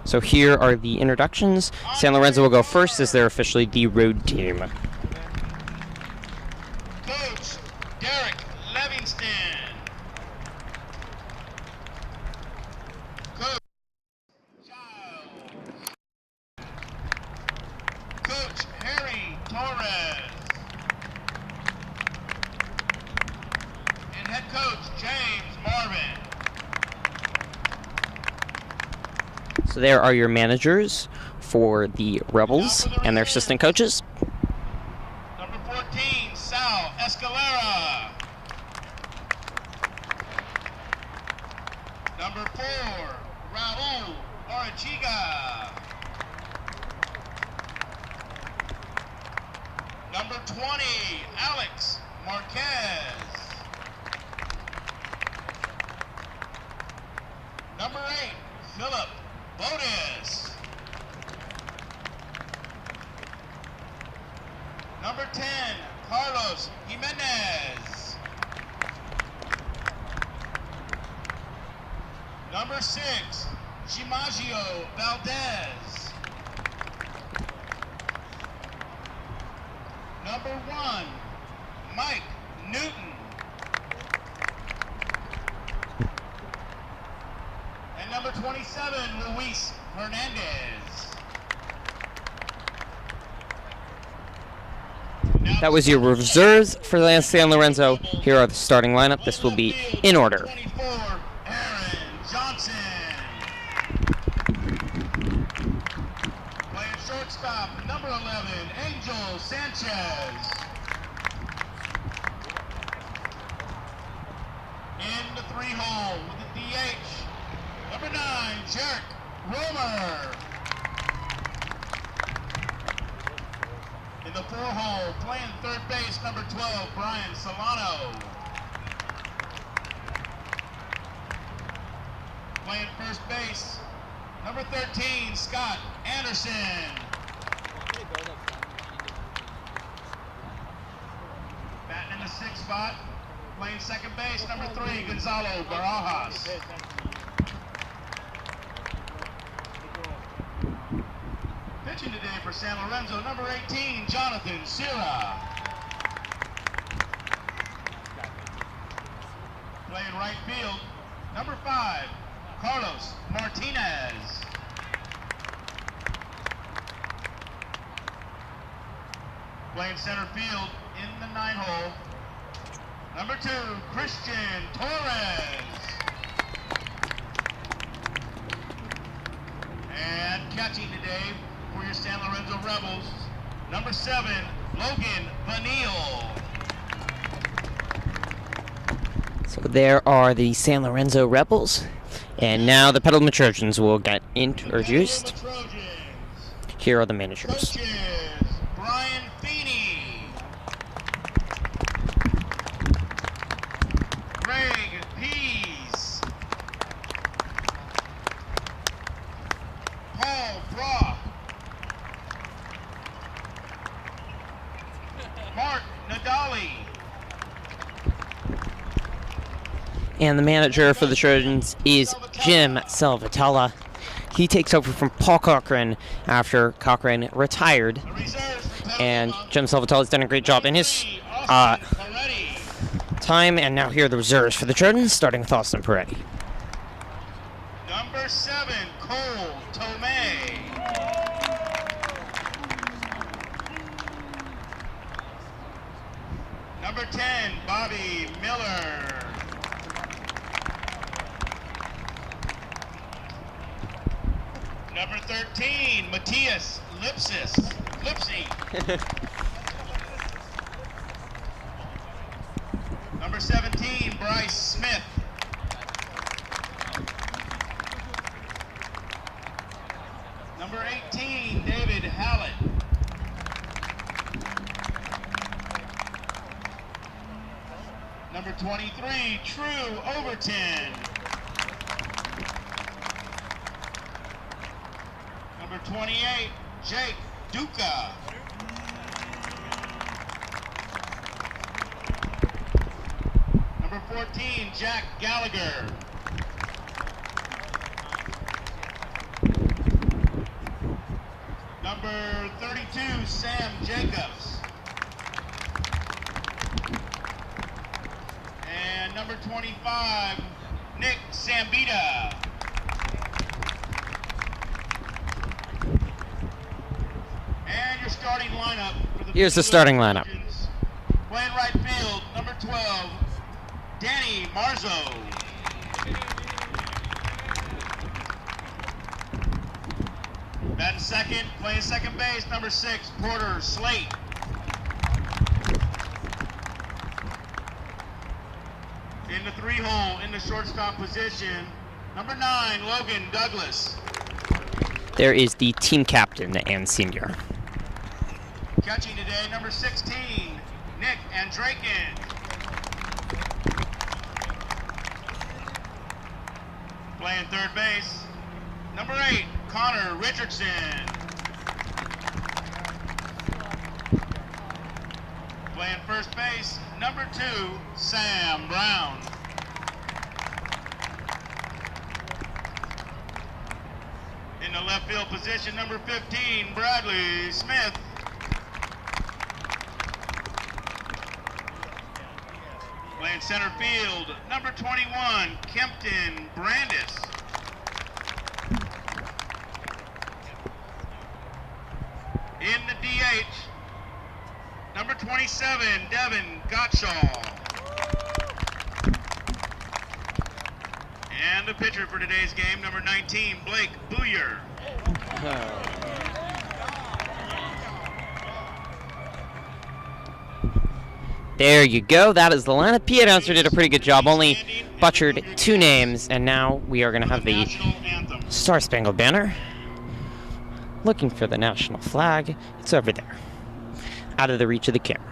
So here are the introductions. San Lorenzo will go first as they're officially the road team. Coach Derek Livingston. Coach Giles. Coach Harry Torres. And head coach James Marvin. So there are your managers for the Rebels and their assistant coaches. Number 14, Sal Escalera. Number 4, Raul Orachiga. Number 20, Alex Marquez. Number 8, Philip Botis. Number 10, Carlos Jimenez. Number 6, Gimaggio Valdez. Number 1, Mike Newton. And number 27, Luis Hernandez. That was your reserves for San Lorenzo. Here are the starting lineup. This will be in order. 24, Aaron Johnson. Playing shortstop, number 11, Angel Sanchez. In the 3-hole with the DH, number 9, Jerick Romer. In the 4-hole, playing third base, number 12, Brian Solano. Playing first base, number 13, Scott Anderson. Batting in the 6th spot, playing second base, number 3, Gonzalo Barajas. Pitching today for San Lorenzo, number 18, Jonathan Sierra. Playing right field, number 5, Carlos Martinez. Playing center field in the 9-hole, number 2, Christian Torres. And catching today for your San Lorenzo Rebels, number 7, Logan Vanille. So there are the San Lorenzo Rebels. And now the Petaluma Trojans will get introduced. Here are the managers. Coaches, Brian Feeney. Greg Pease. Paul Brock. Mark Nadali. And the manager for the Trojans is Jim Salvatella. He takes over from Paul Cochran after Cochran retired. And Jim Salvatella's done a great job in his time. And now here are the reserves for the Trojans, starting with Austin Peretti. Number 7, Cole Tomei. Number 10, Bobby Miller. Number 13, Matthias Lipsy. Number 17, Bryce Smith. Number 18, David Hallett. Number 23, True Overton. Number 28, Jake Duca. Number 14, Jack Gallagher. number 32, Sam Jacobs. And number 25, Nick Sambita. And your starting lineup for the Here's the starting lineup. Trojans. Playing right field, number 12, Danny Marzo. Batting second, playing second base, number 6, Porter Slate. In the 3-hole, in the shortstop position, number 9, Logan Douglas. There is the team captain and senior. Catching today, number 16, Nick Andrakin. Playing third base, number 8, Connor Richardson. Playing first base, number 2, Sam Brown. In the left field position, number 15, Bradley Smith. Playing center field, number 21, Kempton Brandis. In the DH, number 27, Devin Gottschall. And the pitcher for today's game, number 19, Blake Booyer. There you go. That is the lineup. P. Announcer did a pretty good job. Only butchered 2 names, and now we are going to have the Star Spangled Banner. Looking for the national flag. It's over there, out of the reach of the camera.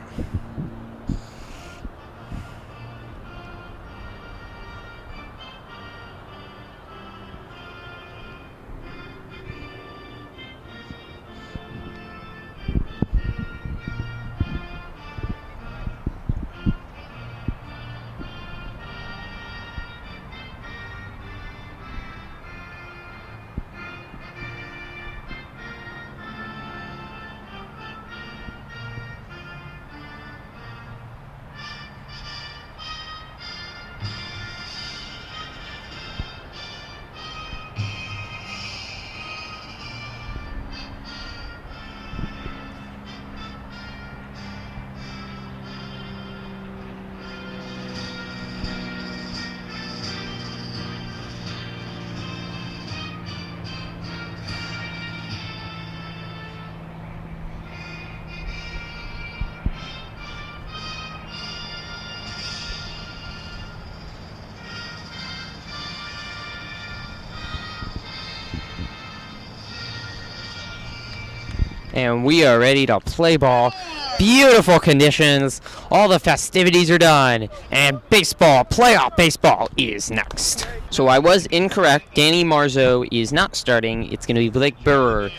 And we are ready to play ball. Beautiful conditions. All the festivities are done. And baseball, playoff baseball is next. So I was incorrect. Danny Marzo is not starting. It's going to be Blake Burrer,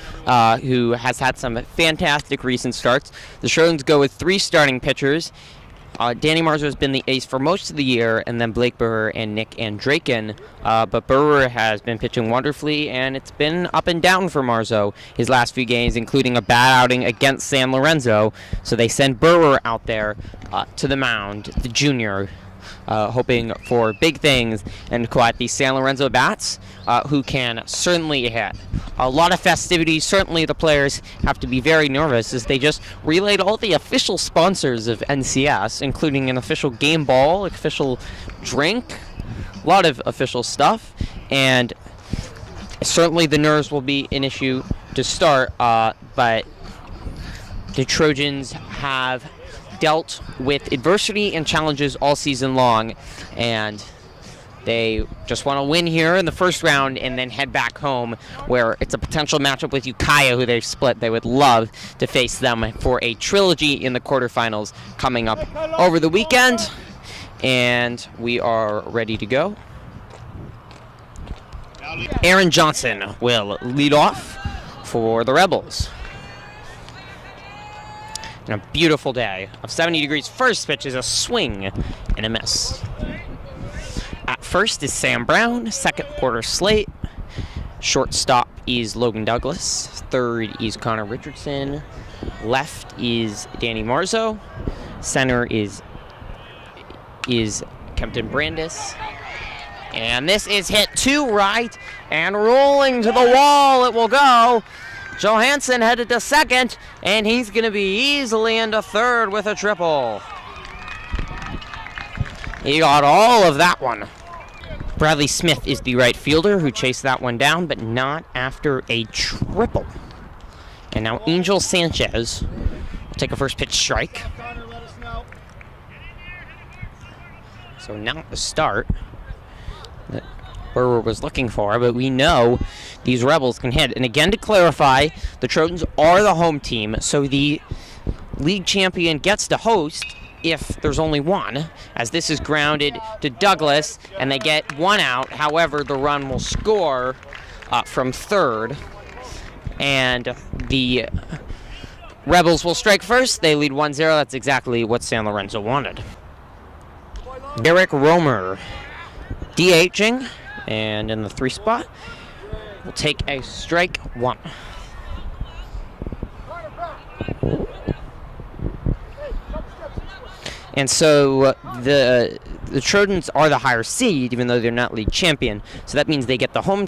who has had some fantastic recent starts. The Trojans go with 3 starting pitchers. Danny Marzo has been the ace for most of the year, and then Blake Burrer and Nick Andrakin. But Burrer has been pitching wonderfully, and it's been up and down for Marzo his last few games, including a bad outing against San Lorenzo. So they send Burrer out there to the mound, the junior, hoping for big things and quiet these San Lorenzo bats, who can certainly hit. A lot of festivities. Certainly the players have to be very nervous as they just relayed all the official sponsors of NCS, including an official game ball, official drink, a lot of official stuff, and certainly the nerves will be an issue to start, but the Trojans have dealt with adversity and challenges all season long, and they just want to win here in the first round and then head back home, where it's a potential matchup with Ukiah, who they've split. They would love to face them for a trilogy in the quarterfinals coming up over the weekend. And we are ready to go. Aaron Johnson will lead off for the Rebels. And a beautiful day of 70 degrees. First pitch is a swing and a miss. At first is Sam Brown, second Porter Slate, shortstop is Logan Douglas. Third is Connor Richardson. Left is Danny Marzo. Center is Kempton Brandis. And this is hit to right and rolling to the wall. It will go. Johansson headed to second, and he's going to be easily into third with a triple. He got all of that one. Bradley Smith is the right fielder who chased that one down, but not after a triple. And now Angel Sanchez will take a first pitch strike. So now the start that Burwer was looking for, but we know these Rebels can hit. And again, to clarify, the Trojans are the home team, so the league champion gets to host if there's only one, as this is grounded to Douglas, and they get one out. However, the run will score from third, and the Rebels will strike first. They lead 1-0. That's exactly what San Lorenzo wanted. Derek Romer DHing, and in the 3 spot, will take a strike 1. And so the Trojans are the higher seed, even though they're not league champion. So that means they get the home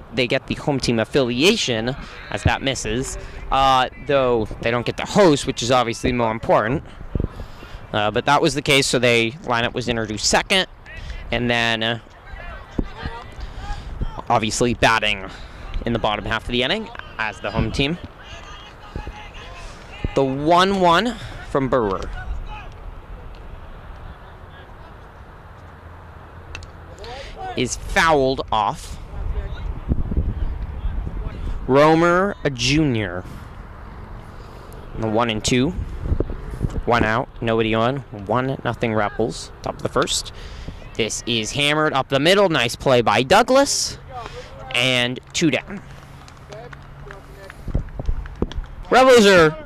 team affiliation, as that misses. Though they don't get the host, which is obviously more important. But that was the case, so lineup was introduced second, and then obviously batting in the bottom half of the inning as the home team. The 1-1 from Burwer. Is fouled off. Romer, a junior. And the 1-2. 1 out, nobody on. 1-0 Rebels. Top of the first. This is hammered up the middle. Nice play by Douglas. And 2 down. Rebels are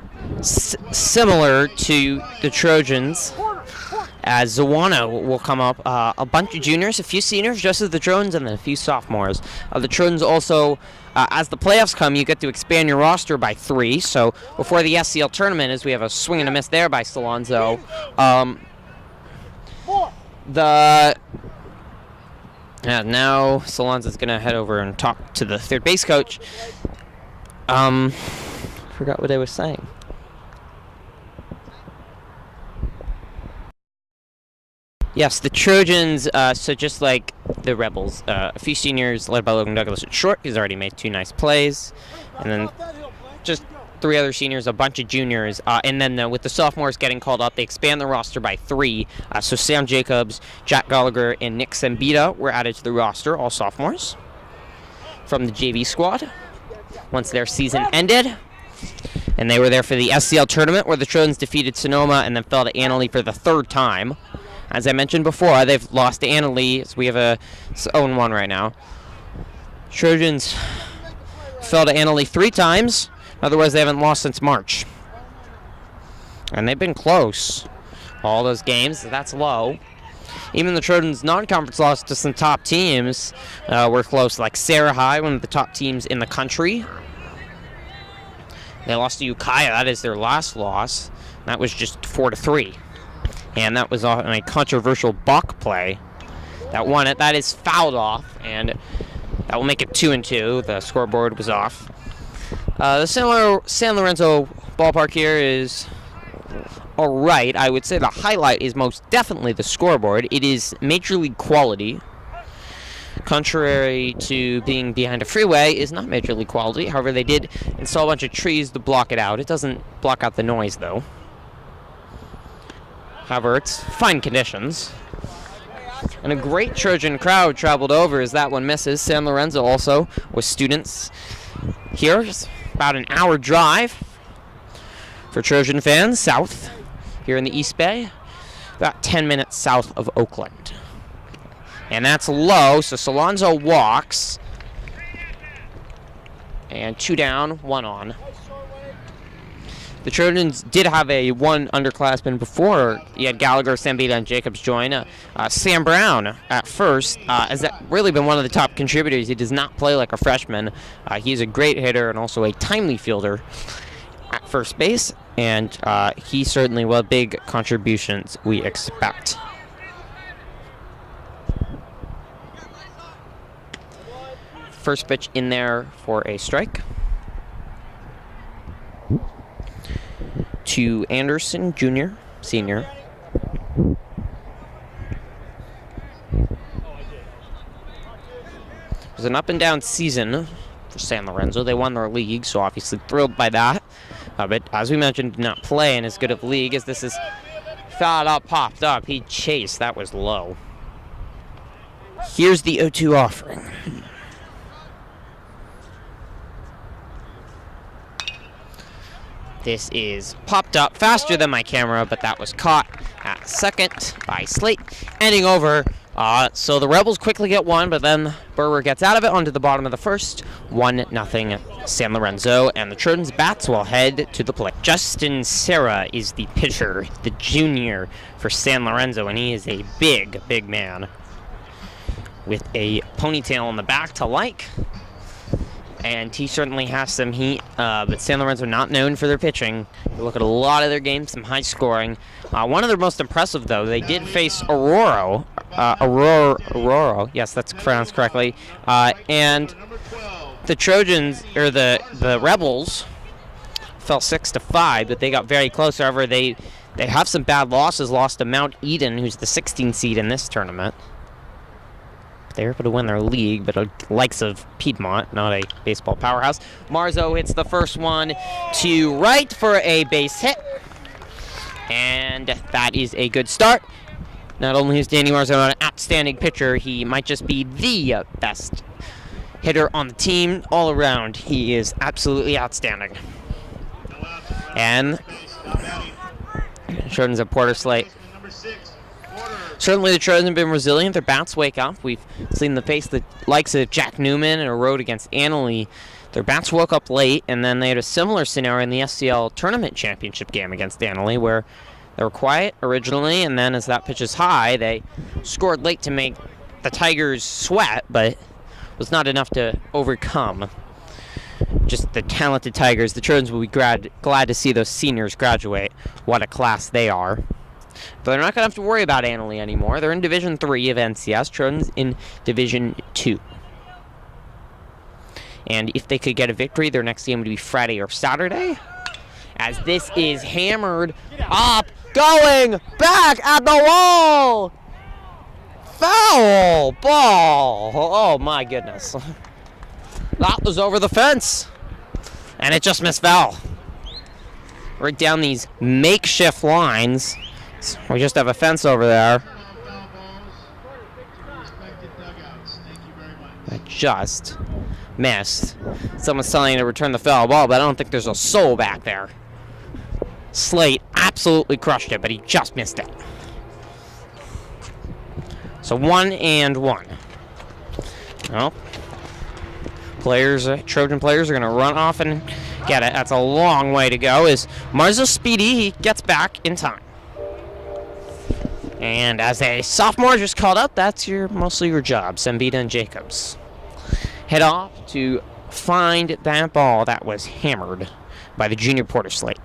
similar to the Trojans, as Zawano will come up. A bunch of juniors, a few seniors, just as the Trojans, and then a few sophomores. The Trojans also, as the playoffs come, you get to expand your roster by 3. So before the SCL tournament, as we have a swing and a miss there by Salonzo. Now Salonzo's going to head over and talk to the third base coach. Forgot what I was saying. Yes, the Trojans, so just like the Rebels, a few seniors led by Logan Douglas at short. He's already made 2 nice plays. And then just 3 other seniors, a bunch of juniors. And then with the sophomores getting called up, they expand the roster by 3. So Sam Jacobs, Jack Gallagher, and Nick Sambita were added to the roster, all sophomores, from the JV squad once their season ended. And they were there for the SCL tournament, where the Trojans defeated Sonoma and then fell to Annalee for the 3rd time. As I mentioned before, they've lost to Annalee, so we have a 0-1 right now. Trojans fell to Annalee 3 times. Otherwise, they haven't lost since March. And they've been close. All those games, that's low. Even the Trojans' non-conference loss to some top teams were close, like Sarah High, one of the top teams in the country. They lost to Ukiah. That is their last loss. That was just 4-3. And that was on a controversial balk play that won it. That is fouled off, and that will make it 2-2. The scoreboard was off. The San Lorenzo ballpark here is all right. I would say the highlight is most definitely the scoreboard. It is major league quality. Contrary to being behind a freeway, is not major league quality. However, they did install a bunch of trees to block it out. It doesn't block out the noise, though. However, it's fine conditions. And a great Trojan crowd traveled over as that one misses. San Lorenzo also with students here. Just about an hour drive for Trojan fans south here in the East Bay. About 10 minutes south of Oakland. And that's low, so Salonzo walks. And 2 down, 1 on. The Trojans did have a one underclassman before. You had Gallagher, Sambita, and Jacobs join. Sam Brown at first has that really been one of the top contributors. He does not play like a freshman. He's a great hitter and also a timely fielder at first base, and he certainly will have big contributions we expect. First pitch in there for a strike to Anderson Jr., Senior. It was an up-and-down season for San Lorenzo. They won their league, so obviously thrilled by that. But as we mentioned, did not play in as good of a league as this is. Fouled up, popped up. He chased. That was low. Here's the 0-2 offering. This is popped up faster than my camera, but that was caught at second by Slate. Ending over. So the Rebels quickly get one, but then Burwer gets out of it onto the bottom of the first. 1-0 San Lorenzo, and the Trojans bats will head to the plate. Justin Serra is the pitcher, the junior for San Lorenzo, and he is a big, big man with a ponytail in the back to like. And he certainly has some heat, but San Lorenzo not known for their pitching. You look at a lot of their games, some high scoring. One of their most impressive, though, they did face Aurora, yes, that's pronounced correctly. And the Trojans, or the Rebels, fell 6-5, but they got very close. However, they have some bad losses. Lost to Mount Eden, who's the 16th seed in this tournament. They were able to win their league, but likes of Piedmont, not a baseball powerhouse. Marzo hits the first one to right for a base hit. And that is a good start. Not only is Danny Marzo an outstanding pitcher, he might just be the best hitter on the team all around. He is absolutely outstanding. And Trojans at Porter Slate. Certainly the Trojans have been resilient. Their bats wake up. We've seen the face the likes of Jack Newman in a road against Annalee. Their bats woke up late, and then they had a similar scenario in the SCL tournament championship game against Annalee, where they were quiet originally, and then as that pitch is high, they scored late to make the Tigers sweat, but was not enough to overcome just the talented Tigers. The Trojans will be glad to see those seniors graduate. What a class they are. But they're not going to have to worry about Annalee anymore. They're in Division 3 of NCS. Trojans in Division 2. And if they could get a victory, their next game would be Friday or Saturday. As this is hammered up, going back at the wall. Foul ball. Oh, my goodness. That was over the fence. And it just missed foul. Right down these makeshift lines. We just have a fence over there. I just missed. Someone's telling you to return the foul ball, but I don't think there's a soul back there. Slate absolutely crushed it, but he just missed it. So 1-1. Well, Trojan players are going to run off and get it. That's a long way to go. As Marzo speedy, he gets back in time. And as a sophomore just called up, that's mostly your job, Sambita and Jacobs. Head off to find that ball that was hammered by the junior Porter Slate.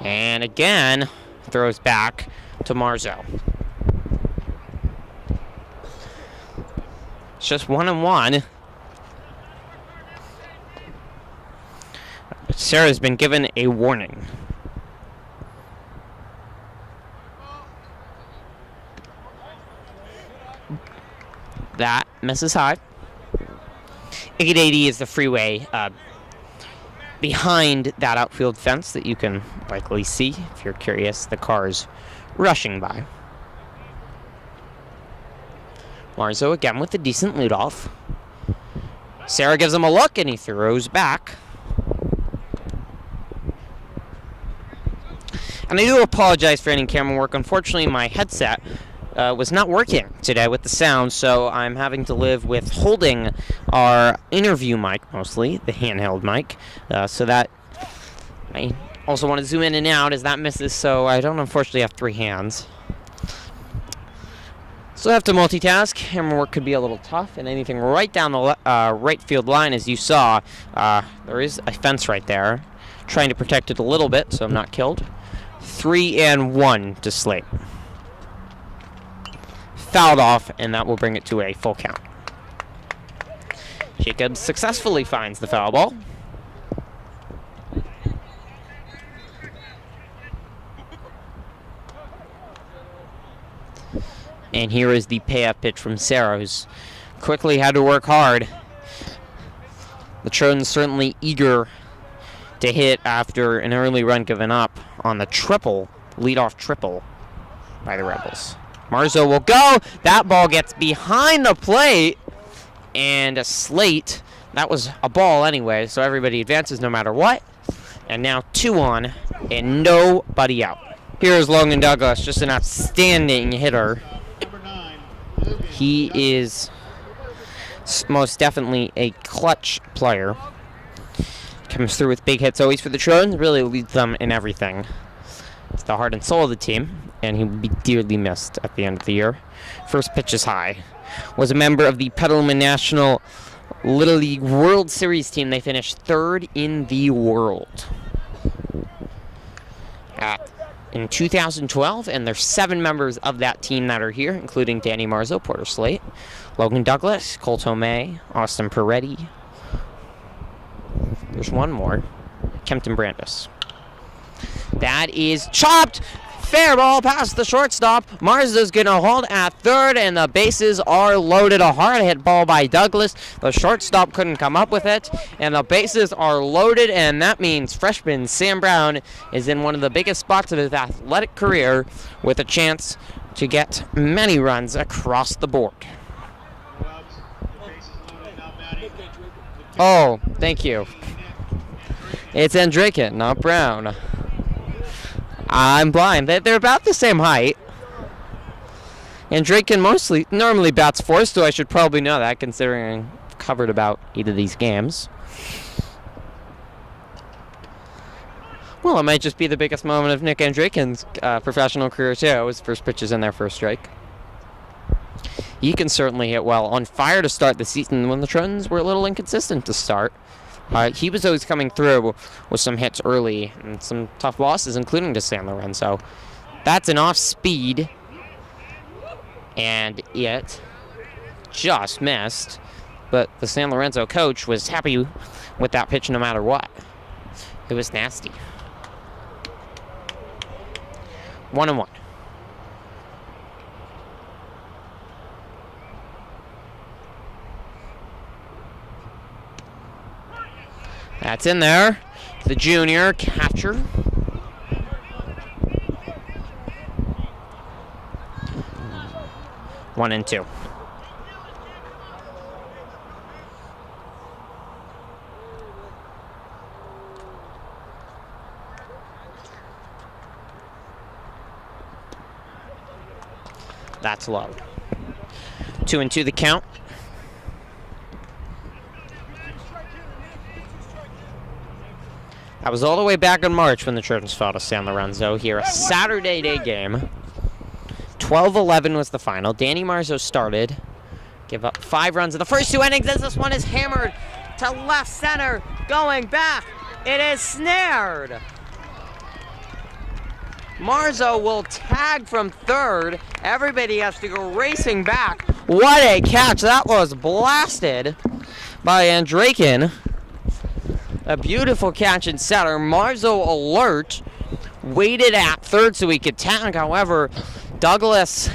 And again, throws back to Marzo. It's just 1-1. Sarah's been given a warning. That misses high. 880 is the freeway behind that outfield fence that you can likely see if you're curious. The cars rushing by. Marzo again with a decent leadoff. Sarah gives him a look and he throws back. And I do apologize for any camera work. Unfortunately, my headset was not working today with the sound, so I'm having to live with holding our interview mic, mostly, the handheld mic, so that I also want to zoom in and out as that misses, so I don't unfortunately have 3 hands. So I have to multitask. Camera work could be a little tough, and anything right down the right field line, as you saw, there is a fence right there. Trying to protect it a little bit so I'm not killed. 3-1 to Slate. Fouled off, and that will bring it to a full count. Jacobs successfully finds the foul ball. And here is the payoff pitch from Sarah, who's quickly had to work hard. The Trojans certainly eager to hit after an early run given up on the leadoff triple by the Rebels. Marzo will go. That ball gets behind the plate. And a Slate. That was a ball anyway, so everybody advances no matter what. And now 2 on and nobody out. Here's Logan Douglas, just an outstanding hitter. He is most definitely a clutch player. Comes through with big hits always for the Trojans, really leads them in everything. It's the heart and soul of the team, and he will be dearly missed at the end of the year. First pitch is high. Was a member of the Petaluma National Little League World Series team. They finished 3rd in the world in 2012, and there's 7 members of that team that are here, including Danny Marzo, Porter Slate, Logan Douglas, Cole Tomei, Austin Peretti. There's one more, Kempton Brandis. That is chopped. Fair ball past the shortstop. Marzo's going to hold at 3rd, and the bases are loaded. A hard hit ball by Douglas. The shortstop couldn't come up with it, and the bases are loaded, and that means freshman Sam Brown is in one of the biggest spots of his athletic career with a chance to get many runs across the board. Oh, thank you. It's Andrikin, not Brown. I'm blind. They're about the same height. Andrikin normally bats 4th, so I should probably know that, considering I've covered about 8 of these games. Well, it might just be the biggest moment of Nick Andrikin's professional career, too. His first pitches in their first strike. He can certainly hit well. On fire to start the season when the Trojans were a little inconsistent to start. He was always coming through with some hits early and some tough losses, including to San Lorenzo. That's an off-speed, and it just missed. But the San Lorenzo coach was happy with that pitch no matter what. It was nasty. 1-1. That's in there. The junior catcher. One and 2. That's low. 2-2 the count. That was all the way back in March when the Trojans fell to San Lorenzo here. A Saturday day game. 12-11 was the final. Danny Marzo started. Give up 5 runs in the first 2 innings as this one is hammered to left center. Going back. It is snared. Marzo will tag from 3rd. Everybody has to go racing back. What a catch. That was blasted by Andrikin. A beautiful catch in center. Marzo alert. Waited at 3rd so he could tag. However, Douglas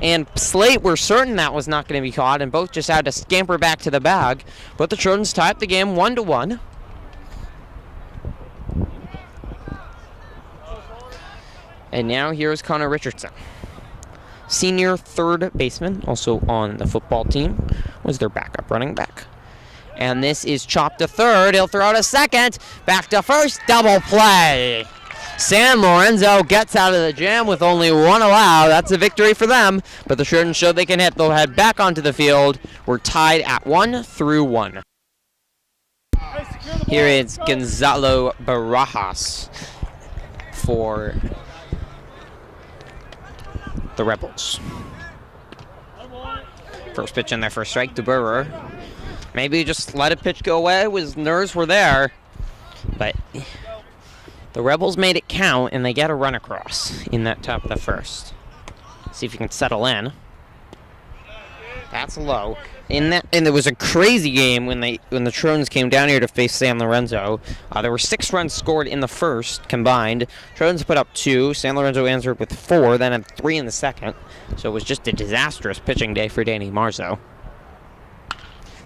and Slate were certain that was not going to be caught, and both just had to scamper back to the bag. But the Trojans tied the game 1-1. And now here's Connor Richardson. Senior 3rd baseman, also on the football team, was their backup running back. And this is chopped to 3rd. He'll throw to 2nd. Back to 1st. Double play. San Lorenzo gets out of the jam with only 1 allowed. That's a victory for them. But the Trojans showed they can hit. They'll head back onto the field. We're tied at 1-1. Here is Gonzalo Barajas for the Rebels. First pitch in there for a strike to Burr. Maybe just let a pitch go away. His nerves were there. But the Rebels made it count, and they get a run across in that top of the first. See if you can settle in. That's low. And there was a crazy game when the Trojans came down here to face San Lorenzo. There were 6 runs scored in the first combined. Trojans put up 2. San Lorenzo answered with 4, then had 3 in the second. So it was just a disastrous pitching day for Danny Marzo.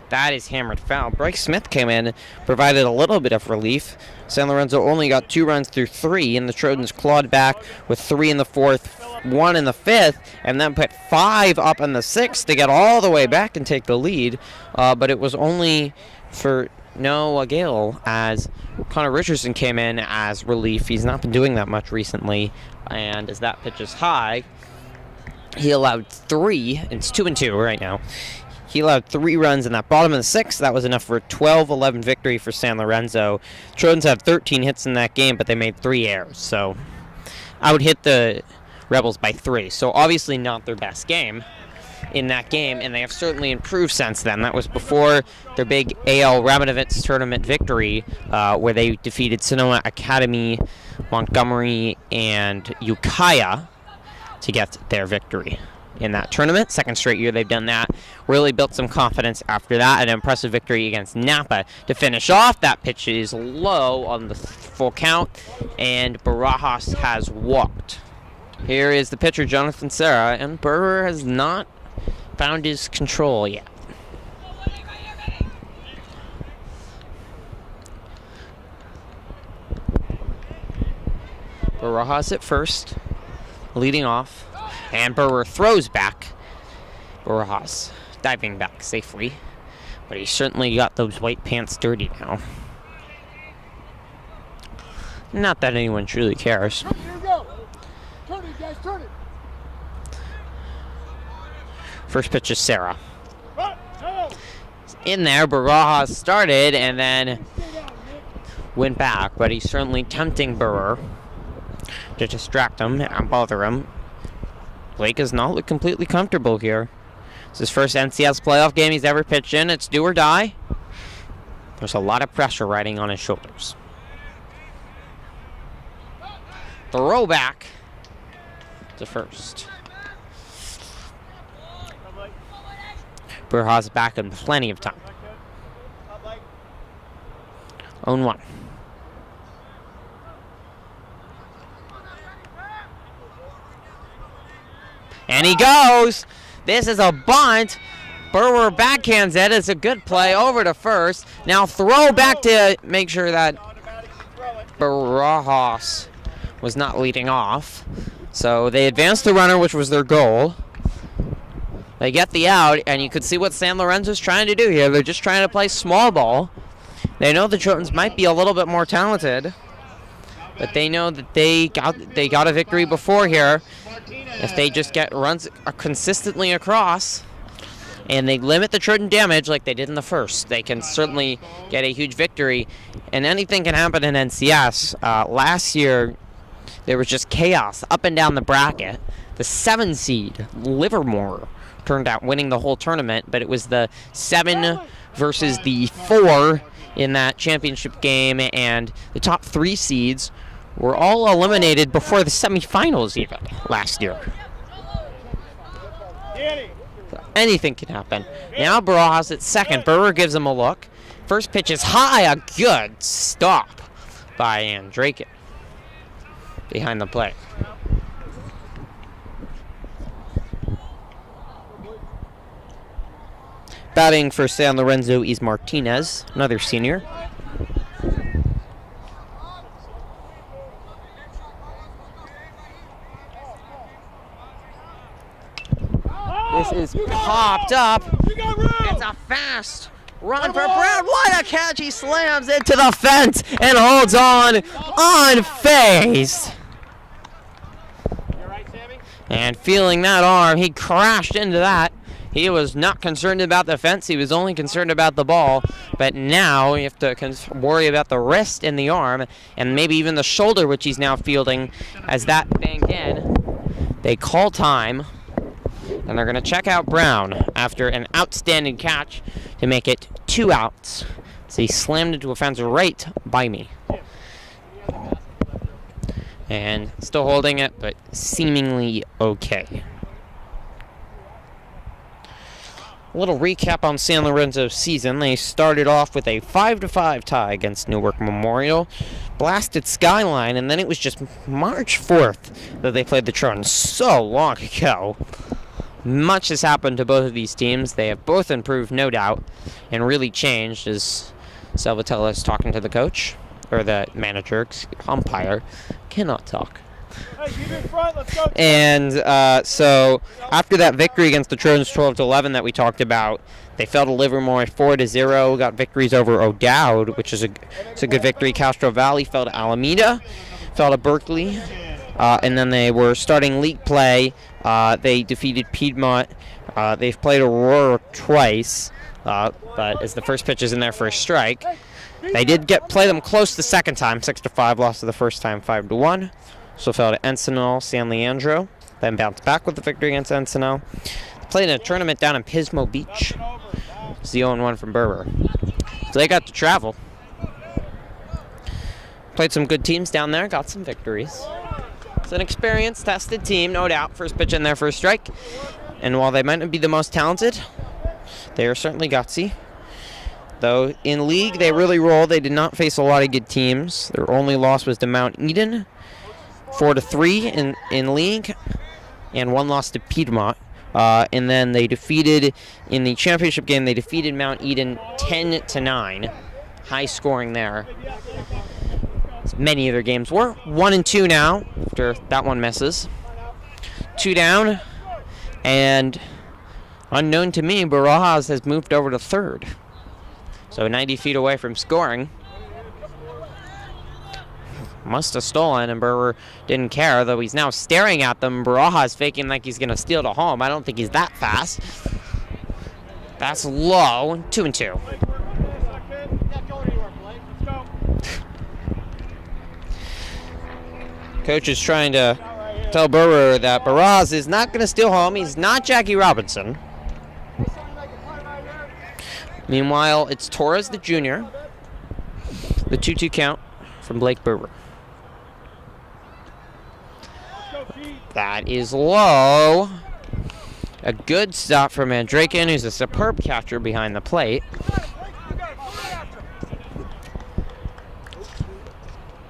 That is hammered foul. Bryce Smith came in, provided a little bit of relief. San Lorenzo only got 2 runs through 3, and the Trojans clawed back with 3 in the 4th, 1 in the 5th, and then put 5 up in the 6th to get all the way back and take the lead. But it was only for no avail as Connor Richardson came in as relief. He's not been doing that much recently, and as that pitch is high, he allowed 3. It's 2-2 right now. He allowed 3 runs in that bottom of the 6th. That was enough for a 12-11 victory for San Lorenzo. Trojans have 13 hits in that game, but they made 3 errors. So I would hit the Rebels by 3. So obviously not their best game in that game, and they have certainly improved since then. That was before their big AL Rabinovitz tournament victory, where they defeated Sonoma Academy, Montgomery, and Ukiah to get their victory in that tournament. Second straight year they've done that. Really built some confidence after that. An impressive victory against Napa to finish off. That pitch is low on the full count, and Barajas has walked. Here is the pitcher, Jonathan Serra, and Burr has not found his control yet. Barajas at first, leading off. And Burr throws back. Barajas diving back safely. But he certainly got those white pants dirty now. Not that anyone truly cares. Here we go. Turn it, guys, turn it. First pitch is Sarah. In there, Barajas started and then went back. But he's certainly tempting Burr to distract him and bother him. Blake has not looked completely comfortable here. It's his first NCS playoff game he's ever pitched in. It's do or die. There's a lot of pressure riding on his shoulders. Throw back to first. Barajas back in plenty of time. 0-1. And he goes. This is a bunt. Burr backhands it. It's a good play over to first. Now throw back to make sure that Barajas was not leading off. So they advanced the runner, which was their goal. They get the out, and you could see what San Lorenzo's trying to do here. They're just trying to play small ball. They know the Trojans might be a little bit more talented, but they know that they got a victory before here. If they just get runs consistently across and they limit the Trojan damage like they did in the first, they can certainly get a huge victory. And anything can happen in NCS. Last year, there was just chaos up and down the bracket. The 7 seed, Livermore, turned out winning the whole tournament, but it was the 7 versus the 4 in that championship game, and the top 3 seeds were all eliminated before the semifinals even last year. So anything can happen. Now Barajas at second. Burr gives him a look. First pitch is high. A good stop by Andraken behind the plate. Batting for San Lorenzo is Martinez, another senior. This is popped up. It's a fast run for Brown. What a catch. He slams into the fence and holds on unfazed. And feeling that arm, he crashed into that. He was not concerned about the fence. He was only concerned about the ball. But now you have to worry about the wrist and the arm and maybe even the shoulder, which he's now fielding as that banged in. They call time, and they're going to check out Brown after an outstanding catch to make it 2 outs. So he slammed into a fence right by me. And still holding it, but seemingly okay. A little recap on San Lorenzo's season. They started off with a 5-5 tie against Newark Memorial, blasted Skyline, and then it was just March 4th that they played the Trojans. So long ago. Much has happened to both of these teams. They have both improved, no doubt, and really changed as Salvatella is talking to the coach, or the manager, umpire. Cannot talk. Hey, keep in front. Let's go. And so after that victory against the Trojans 12-11 that we talked about, they fell to Livermore 4-0, got victories over O'Dowd, which is a good victory. Castro Valley fell to Alameda, fell to Berkeley, and then they were starting league play. They defeated Piedmont. They've played Aurora twice, but as the first pitch is in there for a strike. They did play them close the second time, 6-5, lost to the first time 5-1. So fell to Encinal, San Leandro, then bounced back with the victory against Encinal. They played in a tournament down in Pismo Beach. It's the 0-1 from Berber. So they got to travel. Played some good teams down there, got some victories. It's an experienced, tested team, no doubt. First pitch in there for a strike. And while they might not be the most talented, they are certainly gutsy. Though in league, they really roll. They did not face a lot of good teams. Their only loss was to Mount Eden, 4-3 in league, and 1 loss to Piedmont. And then they defeated, in the championship game, they defeated Mount Eden 10-9. High scoring there. As many of their games were. 1-2 now, after that one misses. 2 down, and unknown to me, Barajas has moved over to third. So 90 feet away from scoring. Must have stolen, and Berber didn't care, though he's now staring at them. Barajas faking like he's going to steal to home. I don't think he's that fast. That's low. 2-2. Coach is trying to tell Berber that Barajas is not going to steal home. He's not Jackie Robinson. Meanwhile, it's Torres, the junior. The 2-2 count from Blake Berber. That is low. A good stop from Mandrakin, who's a superb catcher behind the plate.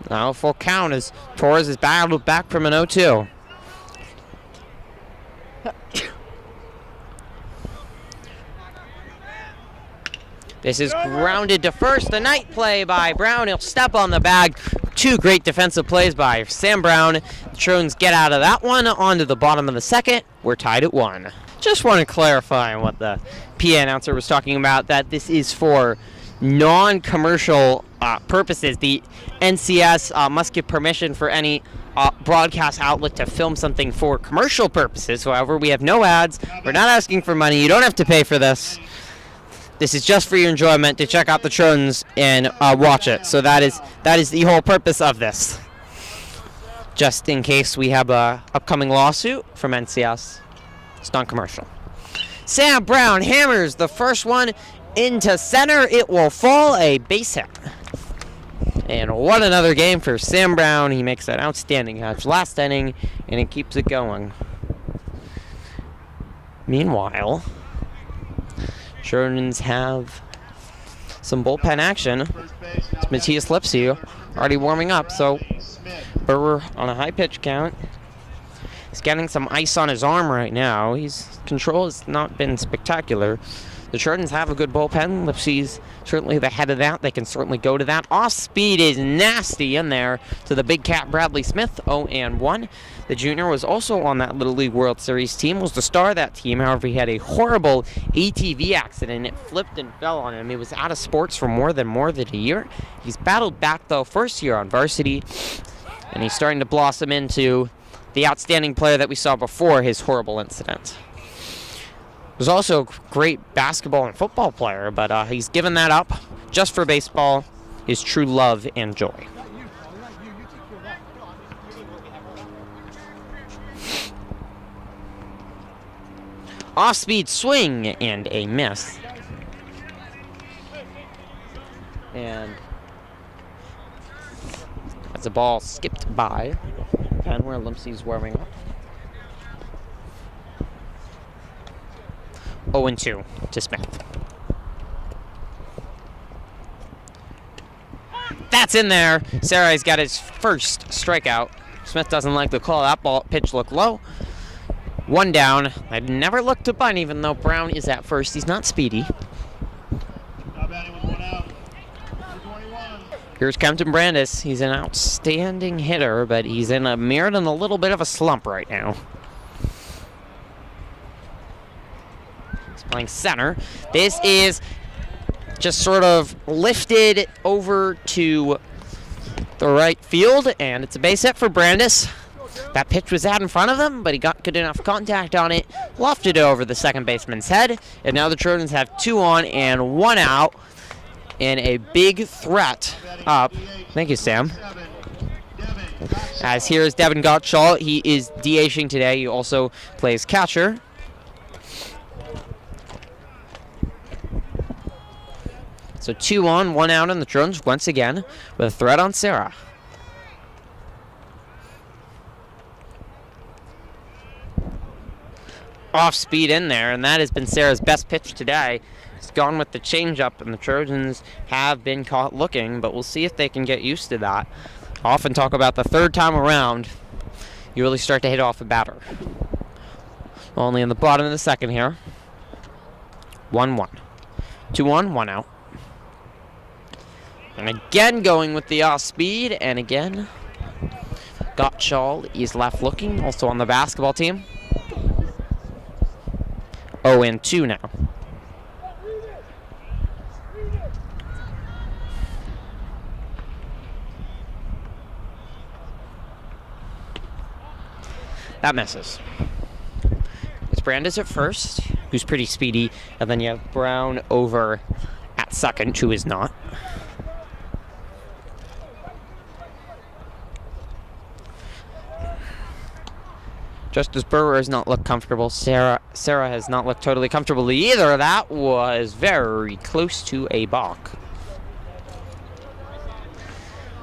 Now full count as Torres is battled back from an 0-2. This is grounded to first. A night play by Brown. He'll step on the bag. 2 great defensive plays by Sam Brown. The Trojans get out of that one. On to the bottom of the second. We're tied at 1. Just want to clarify what the PA announcer was talking about, that this is for non-commercial purposes. The NCS must give permission for any broadcast outlet to film something for commercial purposes. However, we have no ads. We're not asking for money. You don't have to pay for this. This is just for your enjoyment, to check out the Trojans and watch it. So that is the whole purpose of this. Just in case we have a upcoming lawsuit from NCS. It's non-commercial. Sam Brown hammers the first one into center. It will fall, a base hit. And what another game for Sam Brown. He makes that outstanding catch last inning, and he keeps it going. Meanwhile, Trojans have some bullpen action. It's Matthias Lipsy already warming up, so Berber on a high pitch count. He's getting some ice on his arm right now. His control has not been spectacular. The Trojans have a good bullpen. Lipsy's certainly the head of that. They can certainly go to that. Off speed is nasty in there to the big cat Bradley Smith, 0-1. The junior was also on that Little League World Series team, was the star of that team. However, he had a horrible ATV accident. It flipped and fell on him. He was out of sports for more than a year. He's battled back, though, first year on varsity, and he's starting to blossom into the outstanding player that we saw before his horrible incident. Was also a great basketball and football player, but he's given that up just for baseball, his true love and joy. Off-speed swing and a miss. And as the ball skipped by, pen where Limpsey's warming up. 0-2 to Smith. That's in there. Sarai's got his first strikeout. Smith doesn't like the call. That ball pitch looked low. 1 down. I'd never look to bunt, even though Brown is at first. He's not speedy. Here's Kempton Brandis. He's an outstanding hitter, but he's in a little bit of a slump right now. He's playing center. This is just sort of lifted over to the right field, and it's a base hit for Brandis. That pitch was out in front of him, but he got good enough contact on it, lofted it over the second baseman's head, and now the Trojans have 2 on and 1 out, and a big threat up. Thank you, Sam. As here is Devin Gottschall. He is DHing today. He also plays catcher. So 2 on, 1 out on the Trojans once again with a threat on Sarah. Off speed in there, and that has been Sarah's best pitch today. It's gone with the changeup, and the Trojans have been caught looking, but we'll see if they can get used to that. I often talk about the third time around, you really start to hit off a batter. Only in the bottom of the second here. 1-1. 2 on, 1 out. And again going with the off speed, and again Gottschall is left looking, also on the basketball team. 0-2 now. That misses. It's Brandis at first, who's pretty speedy, and then you have Brown over at second, who is not. Justice Brewer has not looked comfortable. Sarah has not looked totally comfortable either. That was very close to a balk.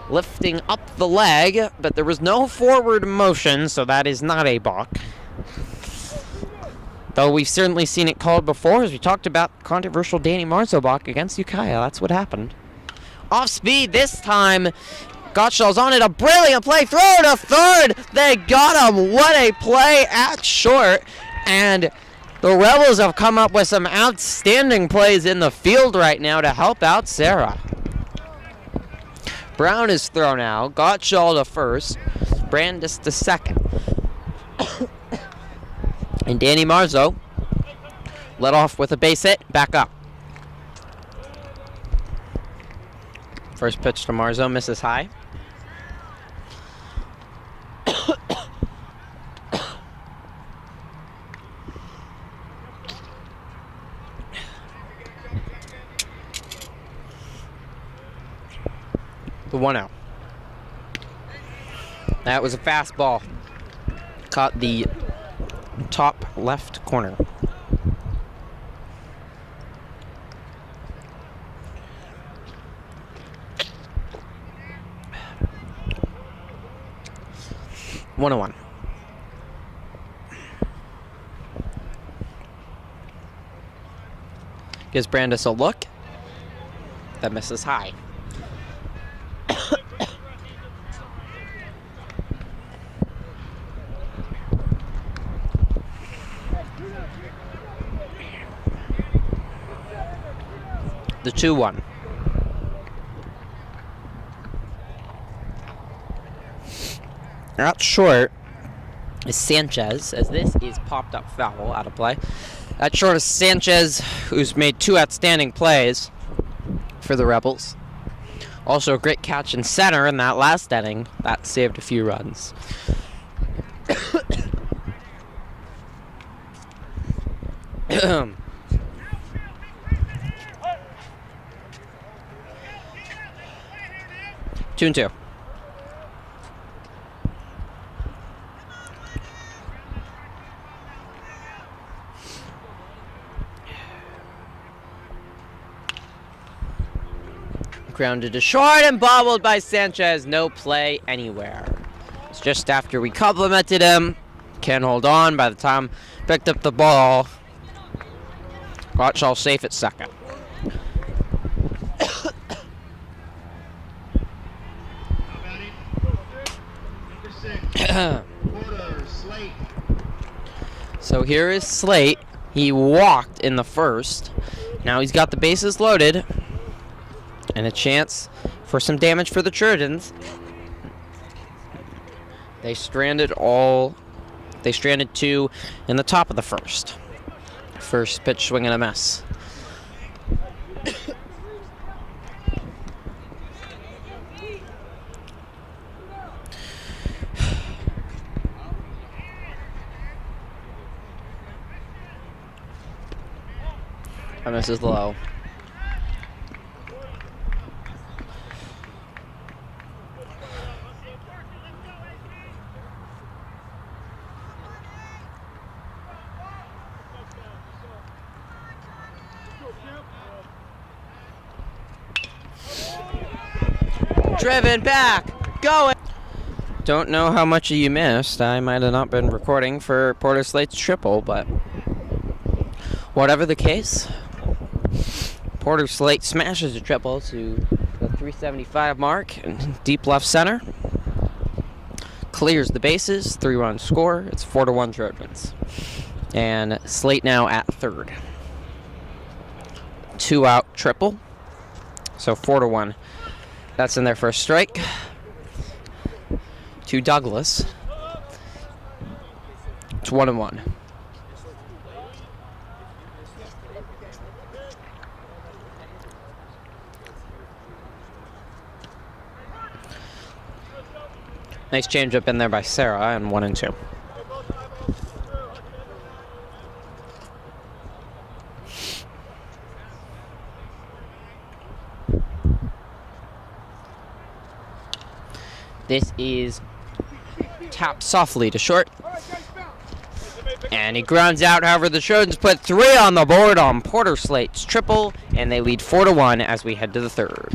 Lifting up the leg, but there was no forward motion, so that is not a balk. Though we've certainly seen it called before, as we talked about controversial Danny Marzo balk against Ukiah. That's what happened. Off speed this time. Gottschall's on it, a brilliant play, throw to third, they got him, what a play at short, and the Rebels have come up with some outstanding plays in the field right now to help out Sarah. Brown is thrown out, Gottschall to first, Brandis to second, and Danny Marzo led off with a base hit, back up. First pitch to Marzo, misses high. The 1-0. That was a fastball. Caught the top left corner. One. Gives Brandis a look. That misses high. The 2-1. Out short is Sanchez, as this is popped up foul out of play. Out short is Sanchez, who's made 2 outstanding plays for the Rebels. Also a great catch in center in that last inning. That saved a few runs. Two and two. Grounded to short and bobbled by Sanchez. No play anywhere. It's just after we complimented him. Can't hold on. By the time picked up the ball, Gottschall safe at second. So here is Slate. He walked in the first. Now he's got the bases loaded. And a chance for some damage for the Trojans. They stranded two in the top of the first. First pitch swing and a miss. And this is low. Driven back, going. Don't know how much you missed. I might have not been recording for Porter Slate's triple, but whatever the case, Porter Slate smashes a triple to the 375 mark in deep left center. Clears the bases, 3-run score. It's 4-1 Trojans. And Slate now at third. 2-out triple. So 4-1. That's in their first strike. To Douglas. It's 1-1. Nice changeup in there by Sarah, and 1-2. This is tapped softly to short. And he grounds out. However, the Trojans put 3 on the board on Porter Slate's triple, and they lead 4-1 as we head to the third.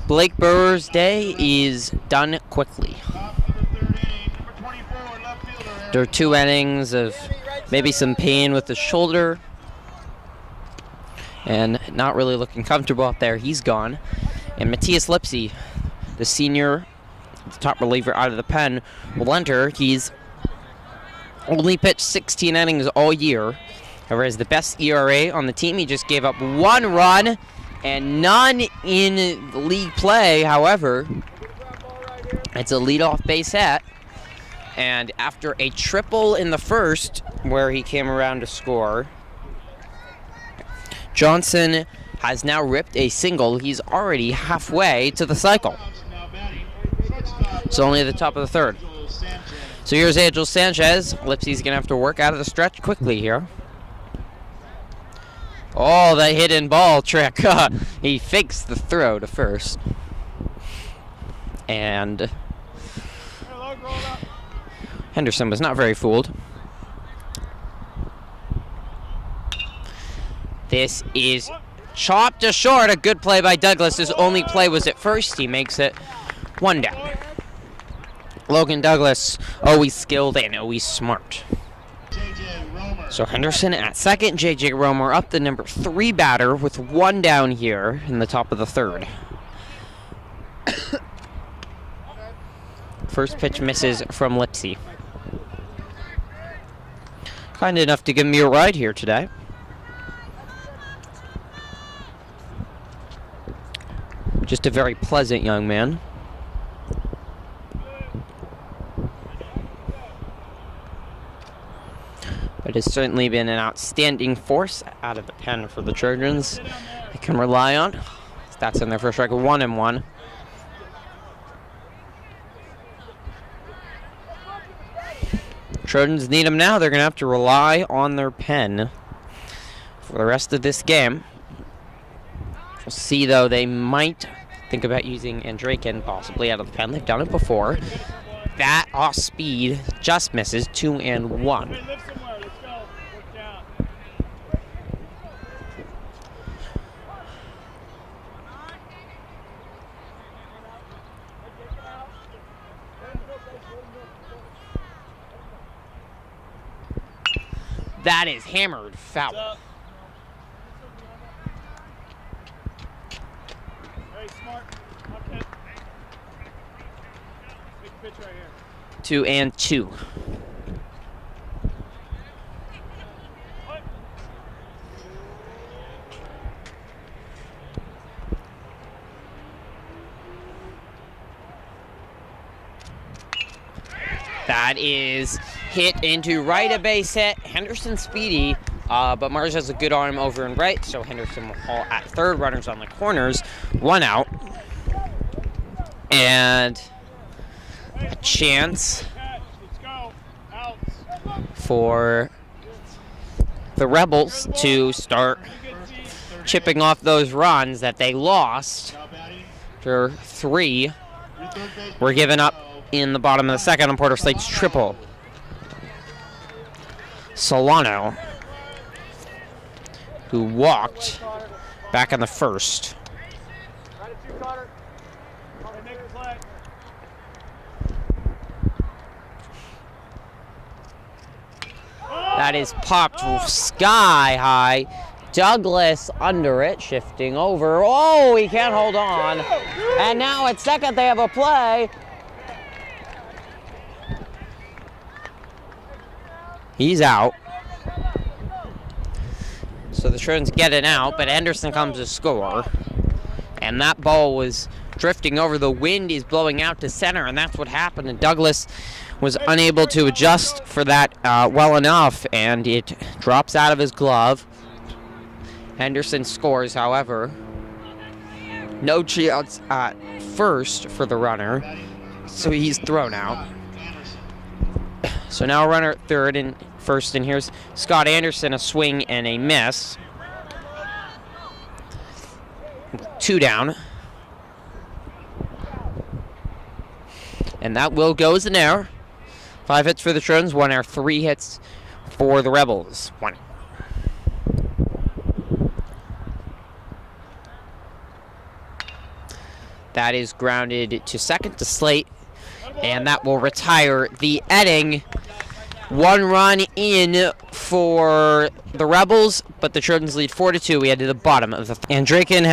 Blake Burr's day is done quickly. There are 2 innings of maybe some pain with the shoulder and not really looking comfortable out there. He's gone. And Matthias Lipsy, the senior, the top reliever out of the pen, will enter. He's only pitched 16 innings all year. However, has the best ERA on the team. He just gave up 1 run and none in league play. However, it's a leadoff base hit. And after a triple in the first, where he came around to score, Johnson has now ripped a single. He's already halfway to the cycle. It's only at the top of the third. So here's Angel Sanchez. Lipsy's going to have to work out of the stretch quickly here. Oh, that hidden ball trick. He fakes the throw to first. And Henderson was not very fooled. This is chopped to short. A good play by Douglas. His only play was at first. He makes it 1 down. Logan Douglas, always skilled and always smart. So Henderson at second. J.J. Romer up, the number 3 batter, with 1 down here in the top of the third. First pitch misses from Lipsy. Kind enough to give me a ride here today. Just a very pleasant young man. But has certainly been an outstanding force out of the pen for the Trojans. They can rely on. That's in their first strike, 1-1. Trojans need them now. They're going to have to rely on their pen for the rest of this game. We'll see, though, they might think about using Andrakin possibly out of the pen. They've done it before. That off speed just misses. 2-1. Hey, lift somewhere. Let's go. Work down. That is hammered foul. Very smart. Okay. Big pitch right here. 2-2. That is hit into right, a base hit. Henderson speedy, but Mars has a good arm over and right, so Henderson will haul at third. Runners on the corners, 1 out. And a chance for the Rebels to start chipping off those runs that they lost. After 3 were given up in the bottom of the second on Porter Slate's triple. Solano, who walked back in the first. That is popped sky high. Douglas under it, shifting over. Oh, he can't hold on. And now at second they have a play. He's out. So the Trojans get it out, but Anderson comes to score. And that ball was drifting over. The wind is blowing out to center, and that's what happened. And Douglas was unable to adjust for that well enough, and it drops out of his glove. Henderson scores, however. No chance at first for the runner, so he's thrown out. So now a runner at third and first, and here's Scott Anderson, a swing and a miss. 2 down. And that will go as an error. 5 hits for the Trojans, 1 error, 3 hits for the Rebels. 1. That is grounded to second to Slate, and that will retire the inning. 1 run in for the Rebels, but the Trojans lead 4-2. We head to the bottom of the. Andrakin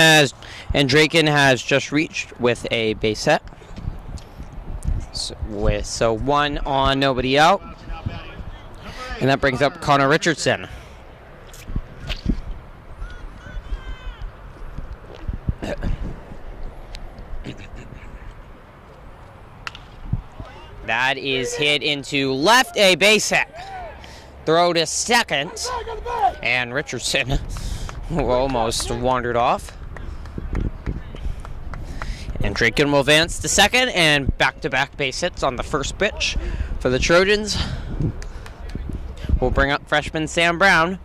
has just reached with a base hit. So 1 on, nobody out, and that brings up Connor Richardson. That is hit into left, a base hit. Throw to second, and Richardson almost wandered off. And Draken will advance to second, and back-to-back base hits on the first pitch for the Trojans. We'll bring up freshman Sam Brown.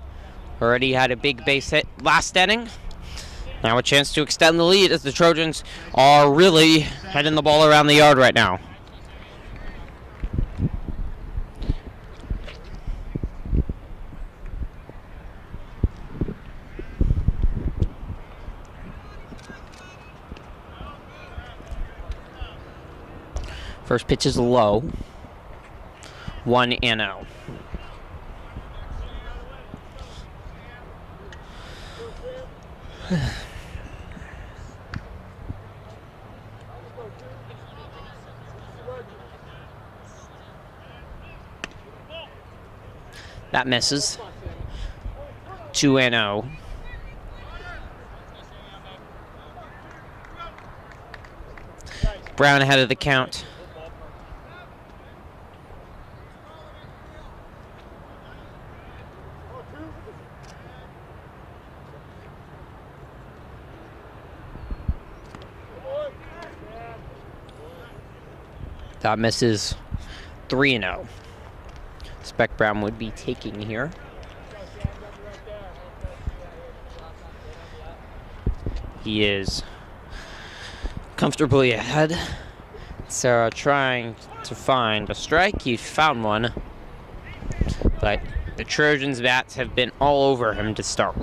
Already had a big base hit last inning. Now a chance to extend the lead as the Trojans are really heading the ball around the yard right now. First pitch is low. 1-0. That misses. 2-0. Brown ahead of the count. That misses. 3-0. Spec Brown would be taking here. he is comfortably ahead. Sarah trying to find a strike. He found one, but the Trojans' bats have been all over him to start.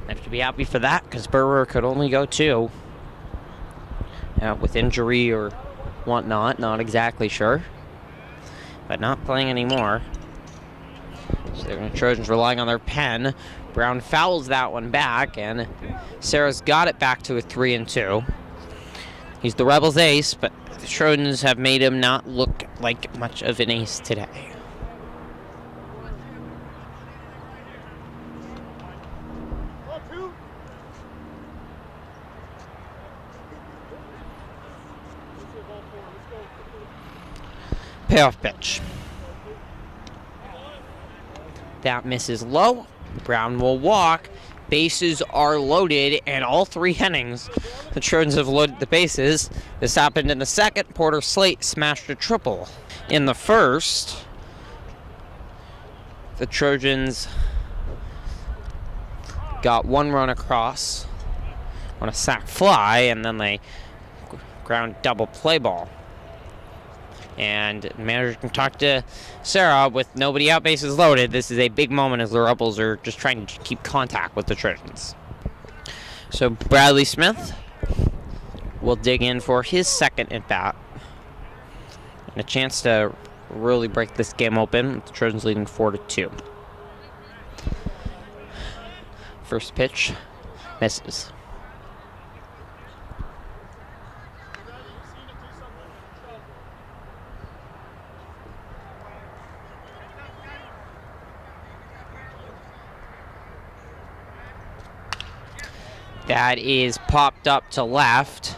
I have to be happy for that because Burwer could only go 2. With injury or whatnot, not exactly sure, but not playing anymore. So the Trojans relying on their pen. Brown fouls that one back, and Sarah's got it back to a 3-2. He's the Rebels' ace, but the Trojans have made him not look like much of an ace today. Payoff pitch. That misses low. Brown will walk. Bases are loaded, and all 3 innings, the Trojans have loaded the bases. This happened in the second. Porter Slate smashed a triple. In the first, the Trojans got 1 run across on a sac fly, and then they ground double play ball. And the manager can talk to Sarah with nobody out, bases loaded. This is a big moment as the Rebels are just trying to keep contact with the Trojans. So Bradley Smith will dig in for his second at bat. And a chance to really break this game open. The Trojans leading 4-2. First pitch misses. That is popped up to left.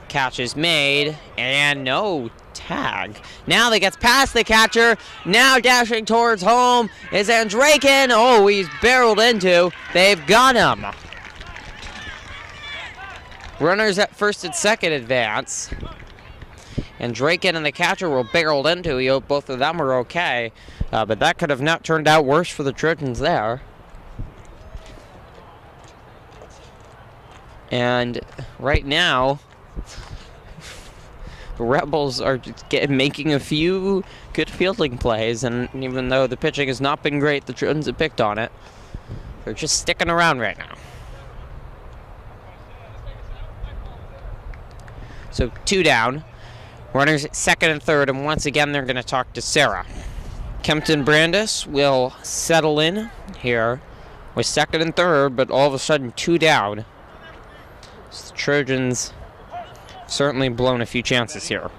Catch is made, and no tag. Now that gets past the catcher. Now dashing towards home is Andraken. Oh, he's barreled into. They've got him. Runners at first and second advance. Andraken and the catcher were barreled into. He hoped both of them were okay, but that could have not turned out worse for the Trojans there. And right now, the Rebels are just making a few good fielding plays, and even though the pitching has not been great, the Trojans have picked on it. They're just sticking around right now. So 2 down. Runners at second and third, and once again they're going to talk to Sarah. Kempton Brandis will settle in here with second and third, but all of a sudden 2 down. So the Trojans certainly blown a few chances here.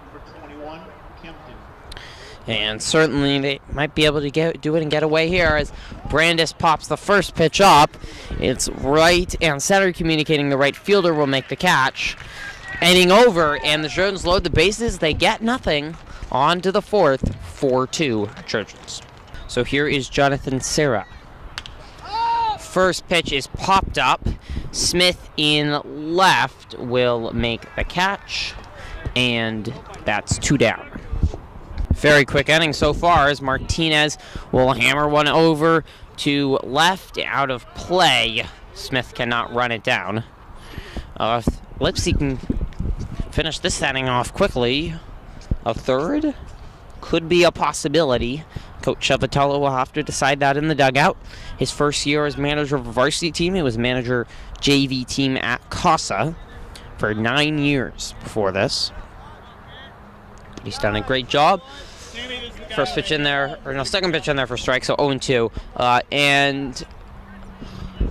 And certainly they might be able to do it and get away here as Brandis pops the first pitch up. It's right and center, communicating the right fielder will make the catch. Inning over, and the Trojans load the bases. They get nothing. On to the fourth, 4-2 Trojans. So here is Jonathan Serra. First pitch is popped up. Smith in left will make the catch, and that's 2 down. Very quick inning so far as Martinez will hammer one over to left, out of play. Smith cannot run it down. Lipsy can finish this inning off quickly. A third could be a possibility. Coach Petaluma will have to decide that in the dugout. His first year as manager of a varsity team, he was manager JV team at Casa for 9 years before this. He's done a great job. First pitch in there, or no, second pitch in there for strike, so 0-2. And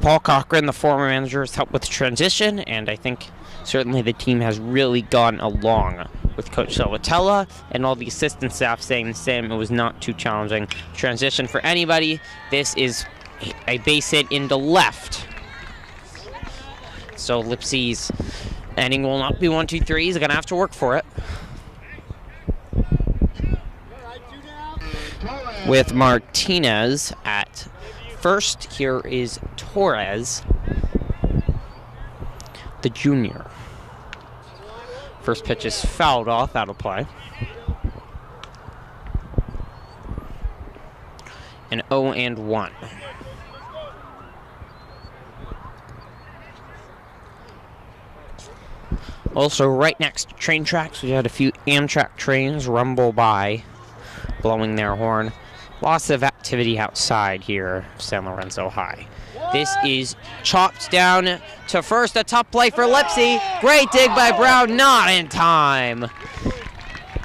Paul Cochran, the former manager, has helped with the transition, and I think certainly the team has really gone along with Coach Salvatella and all the assistant staff saying the same. It was not too challenging transition for anybody. This is a base hit into left. So Lipsy's inning will not be 1-2-3. He's going to have to work for it. With Martinez at first, here is Torres, the junior. First pitch is fouled off, out of play. An 0-1. Also, right next to train tracks, we had a few Amtrak trains rumble by, blowing their horn. Lots of activity outside here, San Lorenzo High. This is chopped down to first. A tough play for Lipsy. Great dig by Brown, not in time.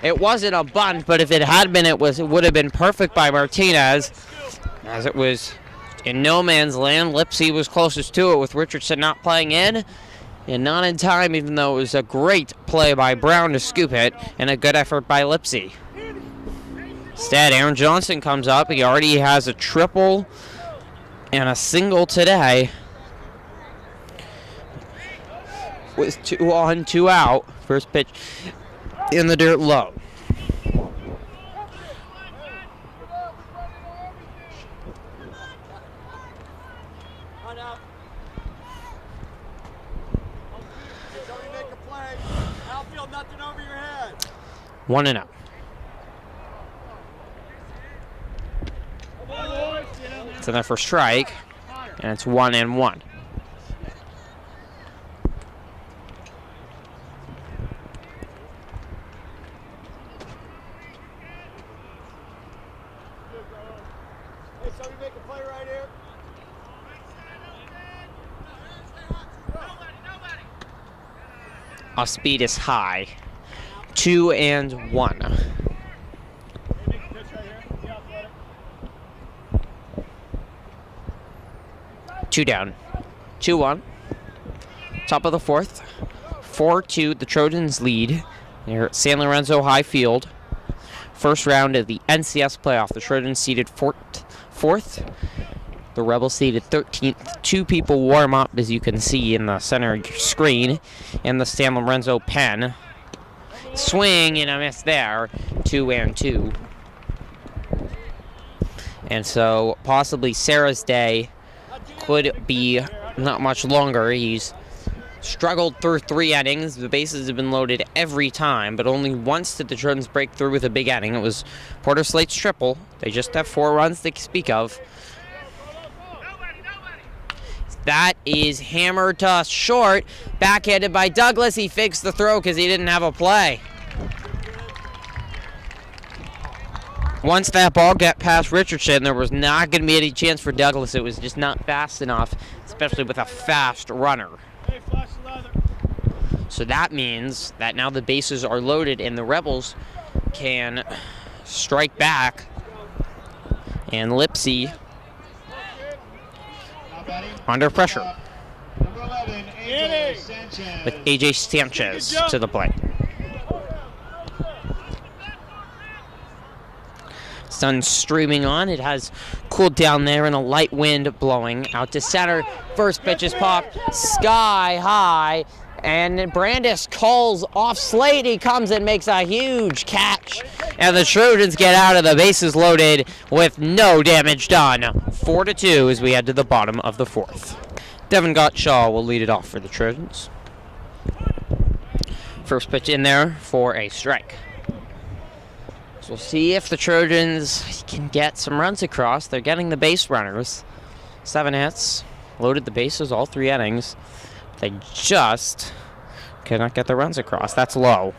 It wasn't a bunt, but if it had been, it would have been perfect by Martinez. As it was in no man's land, Lipsy was closest to it with Richardson not playing in. And not in time, even though it was a great play by Brown to scoop it, and a good effort by Lipsy. Instead, Aaron Johnson comes up. He already has a triple and a single today. With 2 on, 2 out. First pitch in the dirt low. One and out. It's in there for strike, and it's 1-1. Hey, somebody make a play right here. Off speed is high. 2-1. Two down. 2-1. Top of the fourth. 4-2. The Trojans lead here at San Lorenzo High Field. First round of the NCS playoff. The Trojans seeded fourth. The Rebels seeded 13th. 2 people warm up, as you can see in the center of your screen, in the San Lorenzo pen. Swing and a miss there. 2-2. And so possibly Sarah's day could be not much longer. He's struggled through 3 innings. The bases have been loaded every time, but only once did the Trojans break through with a big inning. It was Porter Slate's triple. They just have 4 runs to speak of. That is hammered to short. Backhanded by Douglas. He fakes the throw because he didn't have a play. Once that ball got past Richardson, there was not going to be any chance for Douglas. It was just not fast enough, especially with a fast runner. So that means that now the bases are loaded and the Rebels can strike back. And Lipsy under pressure with AJ Sanchez to the plate. Sun streaming on. It has cooled down there and a light wind blowing out to center. First pitch is popped sky high, and Brandis calls off Slate. He comes and makes a huge catch, and the Trojans get out of the bases loaded with no damage done. 4-2 as we head to the bottom of the fourth. Devin Gottschall will lead it off for the Trojans. First pitch in there for a strike. So we'll see if the Trojans can get some runs across. They're getting the base runners. 7 hits, loaded the bases all 3 innings. They just cannot get the runs across. That's low.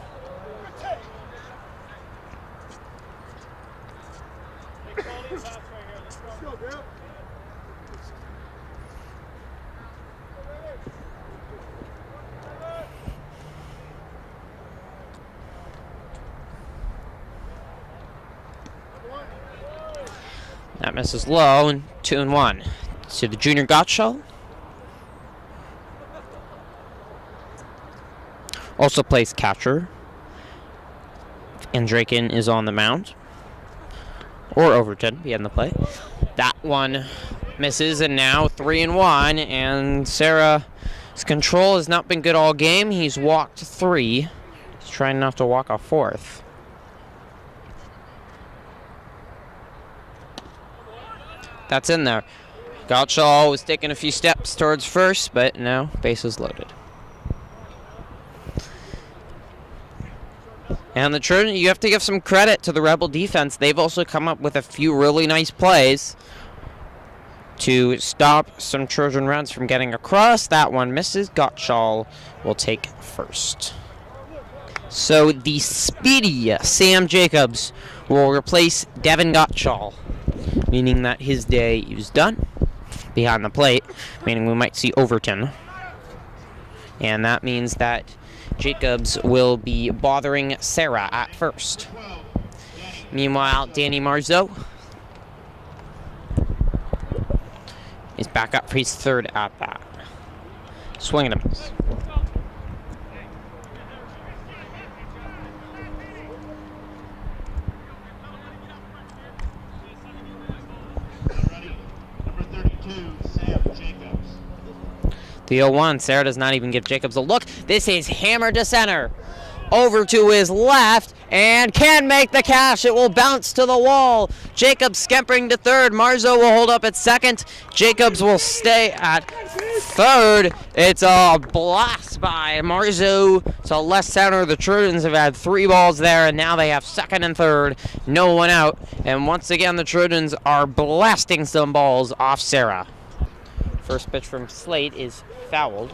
That misses low, and 2-1. To the junior Gottschall. Also plays catcher. And Draken is on the mound. Or Overton behind the plate. That one misses, and now 3-1. And Sarah's control has not been good all game. He's walked 3. He's trying not to walk a 4th. That's in there. Gottschall was taking a few steps towards first, but now bases loaded. And the Trojan, you have to give some credit to the Rebel defense. They've also come up with a few really nice plays. to stop some Trojan runs from getting across. That one misses. Gottschall will take first. So the speedy Sam Jacobs will replace Devin Gottschall, meaning that his day is done behind the plate, meaning we might see Overton. And that means that Jacobs will be bothering Sarah at first. Meanwhile, Danny Marzo is back up for his third at-bat. Swing and a miss. Number 32, Sam Jacobs. The 0-1. Sarah does not even give Jacobs a look. This is hammered to center. Over to his left, and can make the catch. It will bounce to the wall. Jacobs scampering to third. Marzo will hold up at second. Jacobs will stay at third. It's a blast by Marzo to left center. The Trojans have had 3 balls there, and now they have second and third. No one out. And once again, the Trojans are blasting some balls off Sarah. First pitch from Slate is fouled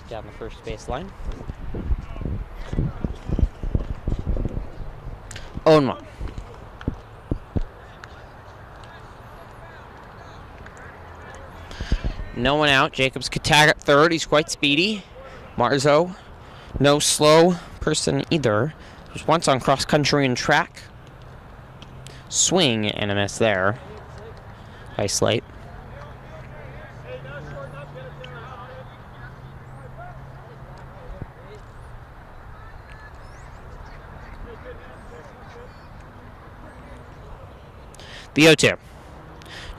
down the first baseline. 0-1. No one out. Jacobs could tag at third. He's quite speedy. Marzo, no slow person either. Was once on cross country and track. Swing and a miss there by Slate. The 0-2.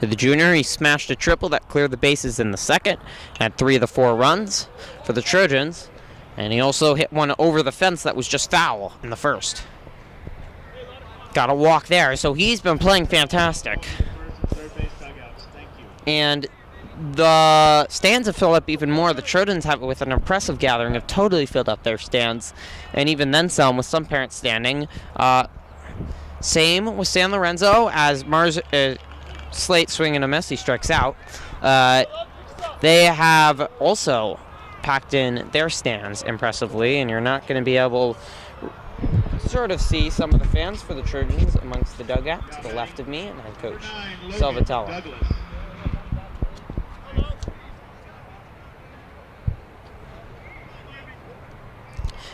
To the junior, he smashed a triple that cleared the bases in the second, had 3 of the 4 runs for the Trojans, and he also hit one over the fence that was just foul in the first. Got a walk there, so he's been playing fantastic. And the stands have filled up even more. The Trojans have, with an impressive gathering, have totally filled up their stands, and even then some, with some parents standing. Same with San Lorenzo, as Slate swinging a miss, he strikes out. They have also packed in their stands impressively, and you're not going to be able to sort of see some of the fans for the Trojans amongst the dugout to the left of me and head coach Salvatella.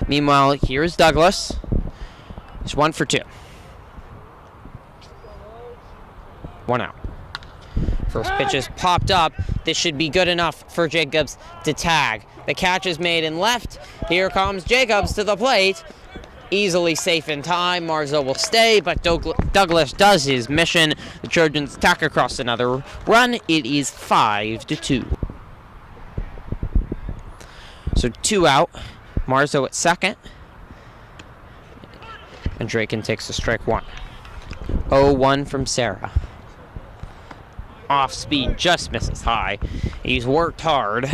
Meanwhile, here's Douglas. He's 1 for 2. 1 out. First pitch is popped up. This should be good enough for Jacobs to tag. The catch is made in left. Here comes Jacobs to the plate. Easily safe in time. Marzo will stay, but Douglas does his mission. The Trojans tack across another run. It is 5-2. So 2 out. Marzo at second. And Draken takes a strike 1. 0-1 from Sarah. Off speed, just misses high. He's worked hard,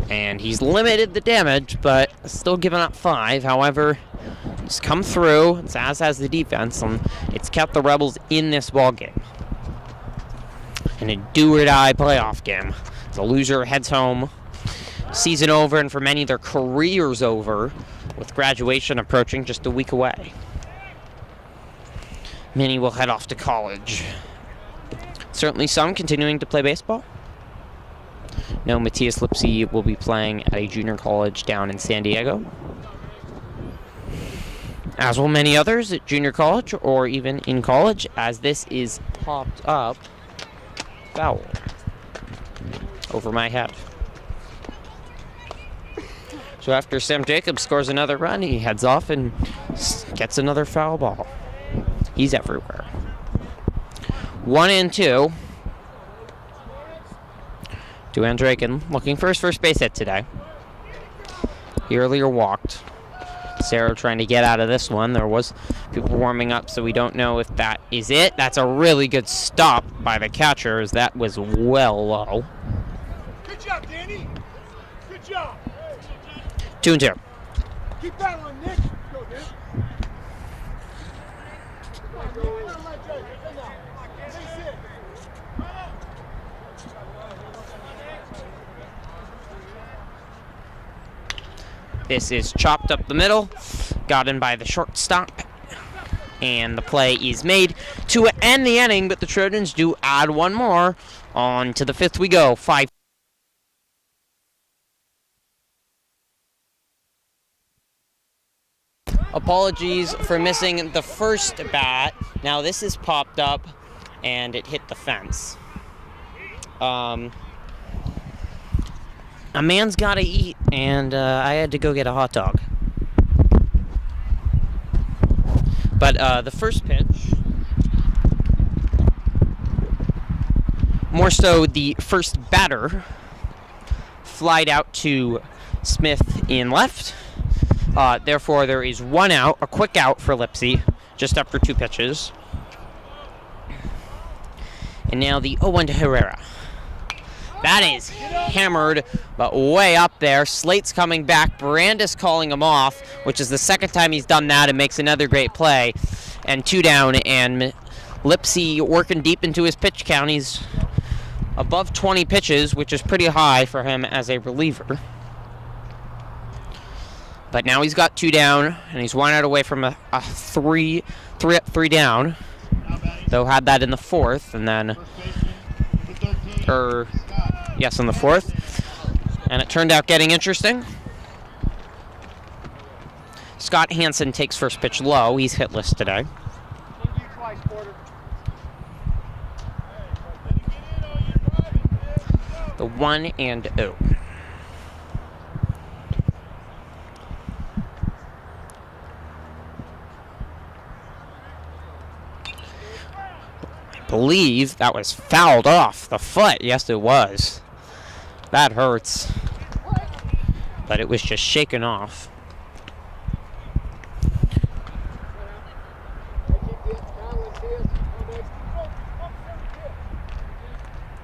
and he's limited the damage, but still giving up 5. However, he's come through, as has the defense, and it's kept the Rebels in this ball game. In a do-or-die playoff game. The loser heads home. Season over, and for many, their careers over, with graduation approaching just a week away. Many will head off to college. Certainly some continuing to play baseball. No, Matthias Lipsy will be playing at a junior college down in San Diego. As will many others at junior college or even in college, as this is popped up. Foul. Over my head. So after Sam Jacobs scores another run, he heads off and gets another foul ball. He's everywhere. 1-2. Duane Draken looking for his first base hit today. He earlier walked. Sarah trying to get out of this one. There was people warming up, so we don't know if that is it. That's a really good stop by the catcher, as that was well low. Good job, Danny. Good job. 2-2. Keep battling, Nick. Go, dude. Come on, Nick. Come on, Jay. Come on. Stay sick. This is chopped up the middle, got in by the shortstop, and the play is made to end the inning, but the Trojans do add one more. On to the 5th we go. 5. Apologies for missing the first bat. Now this is popped up, and it hit the fence. A man's got to eat, and I had to go get a hot dog. But the first pitch, more so the first batter, flied out to Smith in left. Therefore, there is 1 out, a quick out for Lipsy, just after 2 pitches. And now the 0-1 to Herrera. That is hammered, but way up there. Slate's coming back. Brandis calling him off, which is the second time he's done that, and makes another great play. And 2 down, and Lipsy working deep into his pitch count. He's above 20 pitches, which is pretty high for him as a reliever. But now he's got 2 down, and he's 1 out away from a 3 up, 3 down. Though had that in the 4th, and then... Yes, in the 4th. And it turned out getting interesting. Scott Hansen takes first pitch low. He's hitless today. The 1-0. I believe that was fouled off the foot. Yes, it was. That hurts. But it was just shaken off.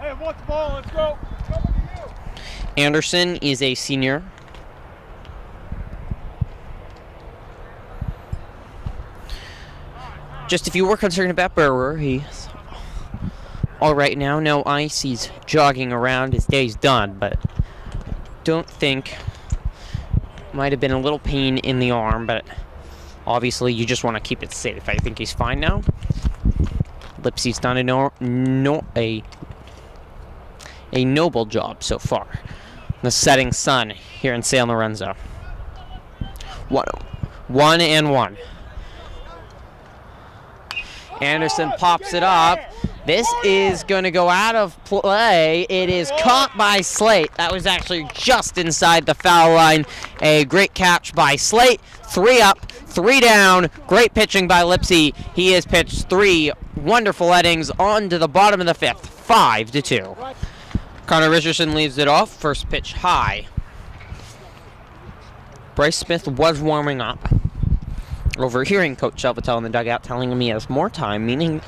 Hey, what's the ball? Let's go. Anderson is a senior. Just if you were concerned about Burwer, he's all right now. No ice. He's jogging around. His day's done, but don't think. Might have been a little pain in the arm, but obviously you just want to keep it safe. I think he's fine now. Lipsy's done a noble job so far. The setting sun here in San Lorenzo. 1-1. Anderson pops it up. This is going to go out of play. It is caught by Slate. That was actually just inside the foul line. A great catch by Slate. 3 up, 3 down. Great pitching by Lipsy. He has pitched 3 wonderful innings on to the bottom of the 5th. 5-2. Connor Richardson leaves it off. First pitch high. Bryce Smith was warming up. Overhearing Coach Salvatella in the dugout telling him he has more time, meaning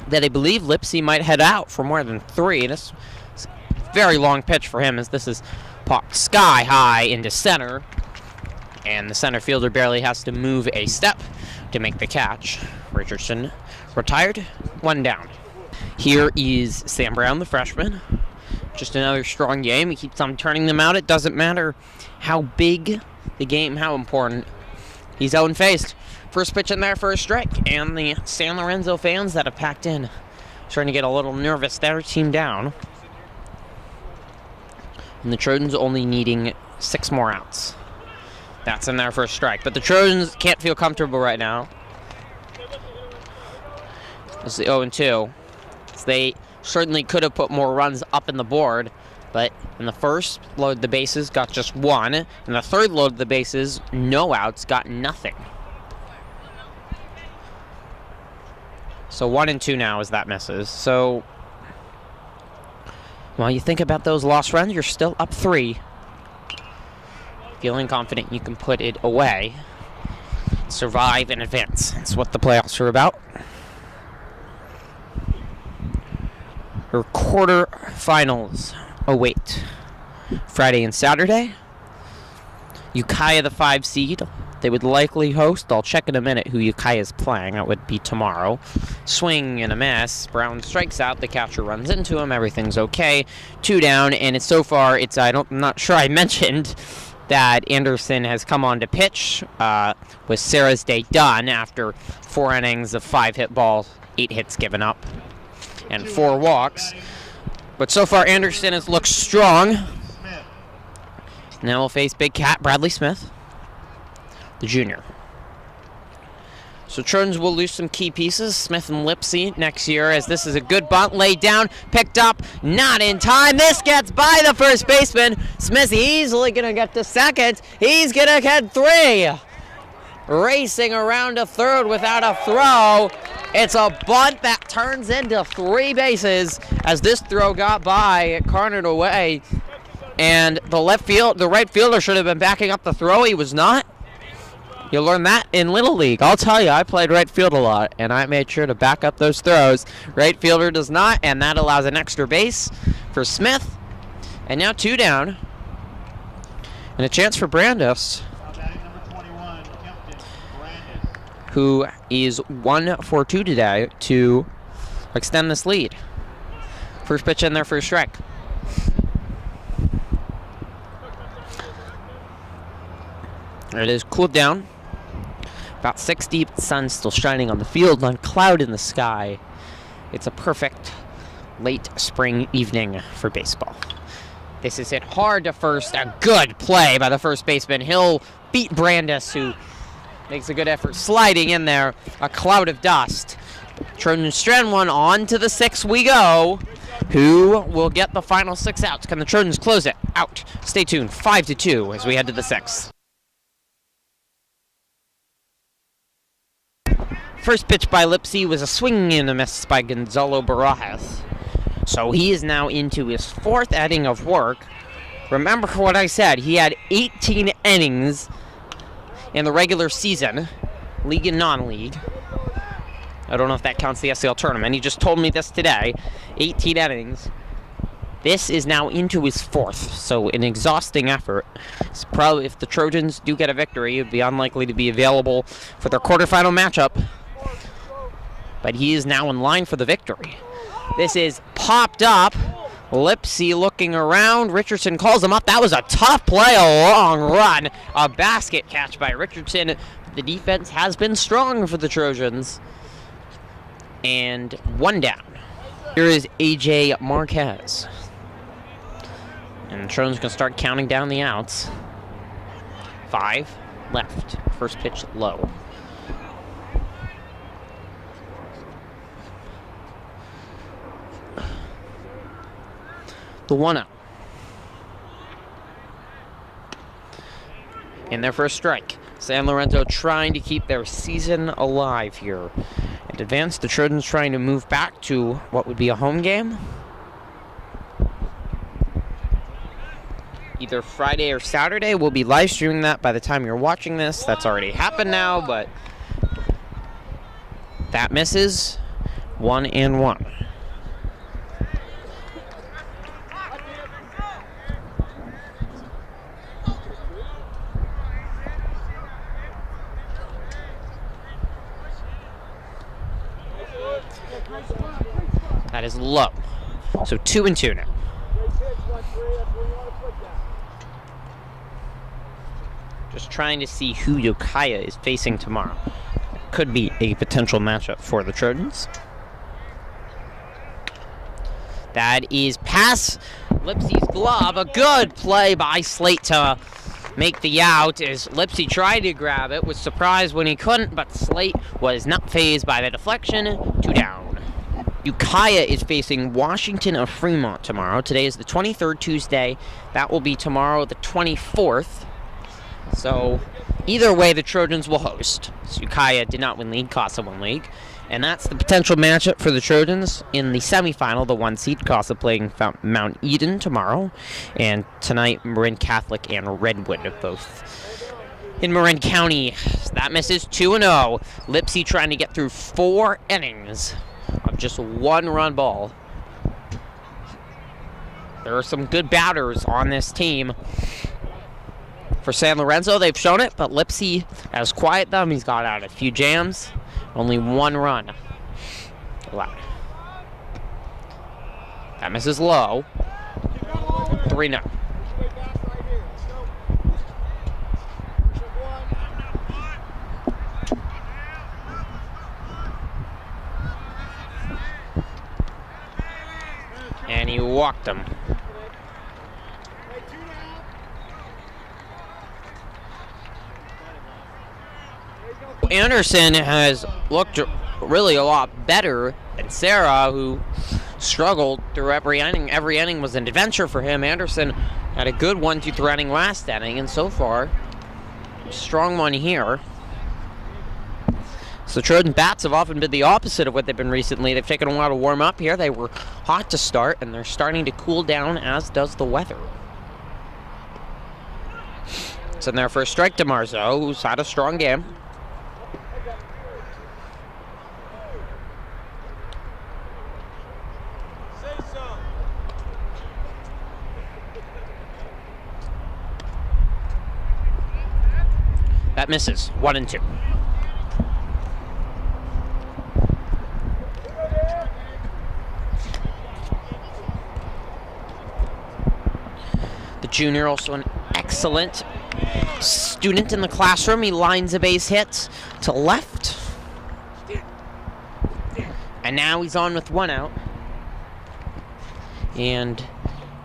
that I believe Lipsy might head out for more than 3. This is a very long pitch for him, as this is popped sky high into center. And the center fielder barely has to move a step to make the catch. Richardson retired, 1 down. Here is Sam Brown, the freshman. Just another strong game. He keeps on turning them out. It doesn't matter how big the game, how important. He's out and faced. First pitch in there for a strike. And the San Lorenzo fans that have packed in starting to get a little nervous. Their team down. And the Trojans only needing 6 more outs. That's in there for a strike. But the Trojans can't feel comfortable right now. It's the 0-2. They certainly could have put more runs up in the board, but in the first load the bases, got just 1. In the third load the bases, no outs, got nothing. So 1-2 now as that misses. So while you think about those lost runs, you're still up 3. Feeling confident you can put it away. Survive and advance. That's what the playoffs are about. Her quarterfinals await Friday and Saturday. Ukiah, the 5 seed, they would likely host. I'll check in a minute who Ukiah is playing. That would be tomorrow. Swing and a miss. Brown strikes out. The catcher runs into him. Everything's okay. 2 down, and it's so far. I'm not sure I mentioned, that Anderson has come on to pitch with Sarah's day done after 4 innings of 5 hit balls, 8 hits given up, and 4 walks. But so far, Anderson has looked strong. Now we'll face Big Cat Bradley Smith, the junior. So Trojans will lose some key pieces, Smith and Lipsy, next year, as this is a good bunt laid down, picked up, not in time. This gets by the first baseman. Smith easily going to get to second. He's going to get 3. Racing around to third without a throw. It's a bunt that turns into 3 bases as this throw got by, it cornered away. And the right fielder should have been backing up the throw. He was not. You'll learn that in Little League. I'll tell you, I played right field a lot, and I made sure to back up those throws. Right fielder does not, and that allows an extra base for Smith. And now 2 down. And a chance for Brandis, who is 1 for 2 today to extend this lead. First pitch in there for a strike. It is cooled down. About 6 deep, sun still shining on the field, not a cloud in the sky. It's a perfect late spring evening for baseball. This is hit hard to first. A good play by the first baseman. He'll beat Brandis, who makes a good effort sliding in there. A cloud of dust. Trojans strand one on to the 6th we go. Who will get the final 6 outs? Can the Trojans close it out? Stay tuned. 5-2 as we head to the 6th. First pitch by Lipsy was a swing and a miss by Gonzalo Barajas. So he is now into his 4th inning of work. Remember what I said, he had 18 innings in the regular season, league and non-league. I don't know if that counts the SEL tournament. He just told me this today. 18 innings. This is now into his 4th, so an exhausting effort. It's probably, if the Trojans do get a victory, it would be unlikely to be available for their quarterfinal matchup. But he is now in line for the victory. This is popped up. Lipsy looking around. Richardson calls him up. That was a tough play, a long run. A basket catch by Richardson. The defense has been strong for the Trojans. And 1 down. Here is AJ Marquez. And the Trojans going to start counting down the outs. 5 left. First pitch low. The 1-0. And their first strike. San Lorenzo trying to keep their season alive here. In advance, the Trojans trying to move back to what would be a home game. Either Friday or Saturday. We'll be live streaming that by the time you're watching this. That's already happened now, but that misses. 1-1. That is low. So 2-2 now. Just trying to see who Ukiah is facing tomorrow. Could be a potential matchup for the Trojans. That is past Lipsy's glove. A good play by Slate to make the out as Lipsy tried to grab it. Was surprised when he couldn't, but Slate was not fazed by the deflection. 2 down. Ukiah is facing Washington of Fremont tomorrow. Today is the 23rd, Tuesday. That will be tomorrow, the 24th. So, either way, the Trojans will host. So Ukiah did not win league, Casa won league. And that's the potential matchup for the Trojans in the semifinal, the 1 seed. Casa playing Mount Eden tomorrow. And tonight, Marin Catholic and Redwood both in Marin County. So that misses 2-0. Lipsy trying to get through 4 innings of just 1-run ball. There are some good batters on this team. For San Lorenzo, they've shown it, but Lipsy has quieted them. He's got out a few jams. Only 1 run allowed. That misses low. 3-0. and he walked him. Anderson has looked really a lot better than Sarah, who struggled through every inning. Every inning was an adventure for him. Anderson had a good 1-2-3 inning last inning, and so far, a strong one here. So Trojan bats have often been the opposite of what they've been recently. They've taken a while to warm up here. They were hot to start, and they're starting to cool down, as does the weather. So there for a strike to Marzo, who's had a strong game. That misses. 1-2. The junior, also an excellent student in the classroom. He lines a base hit to left. And now he's on with 1 out. And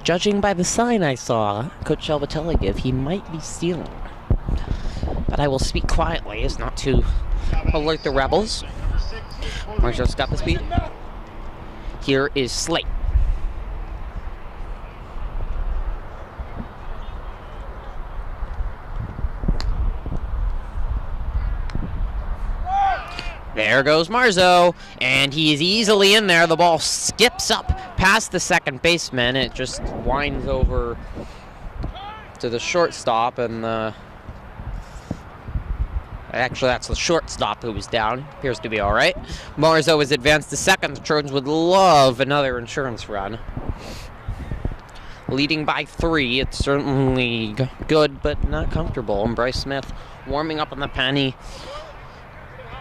judging by the sign I saw Coach Salvatella give, he might be stealing. But I will speak quietly as not to alert the Rebels. Marzo's got the speed. Here is Slate. There goes Marzo, and he is easily in there. The ball skips up past the second baseman. It just winds over to the shortstop, and actually, that's the shortstop who was down. Appears to be all right. Marzo is advanced to second. The Trojans would love another insurance run. Leading by 3. It's certainly good, but not comfortable. And Bryce Smith warming up on the pen. He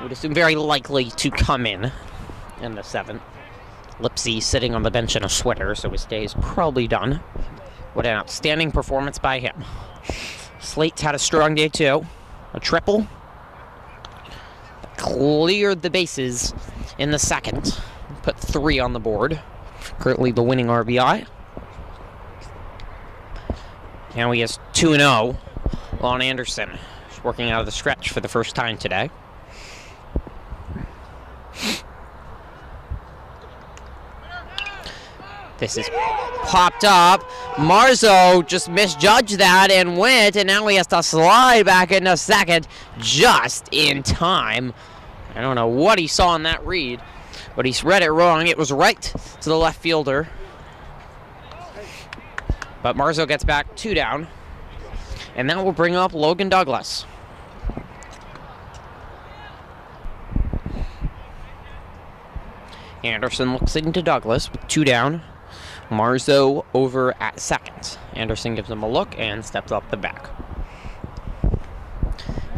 would assume very likely to come in the 7th. Lipsy sitting on the bench in a sweater, so his day is probably done. What an outstanding performance by him. Slate's had a strong day, too. A triple. Cleared the bases in the 2nd. Put 3 on the board. Currently the winning RBI. Now he has 2-0 on Anderson. He's working out of the stretch for the first time today. This is popped up. Marzo just misjudged that and went, and now he has to slide back into second just in time. I don't know what he saw in that read, but he's read it wrong. It was right to the left fielder. But Marzo gets back 2 down, and that will bring up Logan Douglas. Anderson looks into Douglas with 2 down. Marzo over at second. Anderson gives him a look and steps up the back.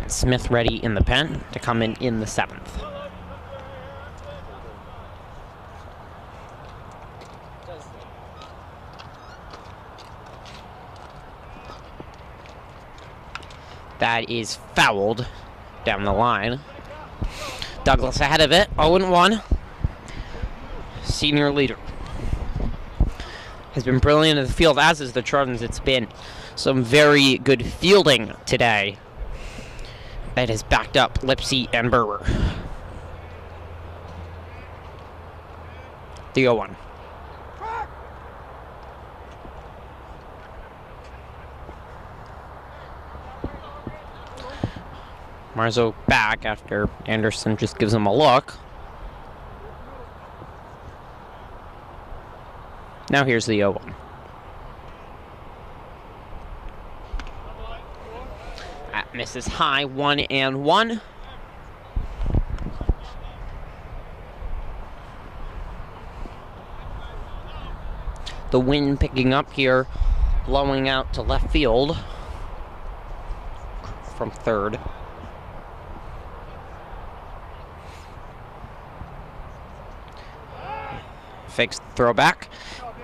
Smith ready in the pen to come in the 7th. That is fouled down the line. Douglas ahead of it, 0-1. Senior leader. Has been brilliant in the field, as is the Trojans. It's been some very good fielding today that has backed up Lipsy and Burwer. The 0-1. Marzo back after Anderson just gives him a look. Now here's the 0-1. That misses high, 1-1. The wind picking up here, blowing out to left field from third. Fakes the throwback.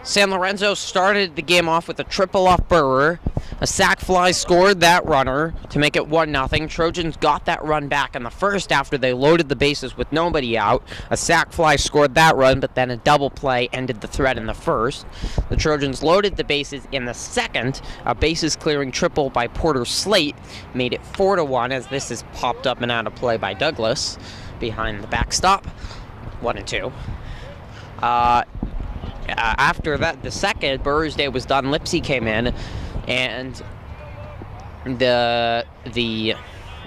San Lorenzo started the game off with a triple off Burwer. A sac fly scored that runner to make it 1-0. Trojans got that run back in the first after they loaded the bases with nobody out. A sac fly scored that run, but then a double play ended the threat in the first. The Trojans loaded the bases in the second. A bases clearing triple by Porter Slate made it 4-1, as this is popped up and out of play by Douglas behind the backstop. 1-2. After that, the second, Burr's Day was done. Lipsy came in, and the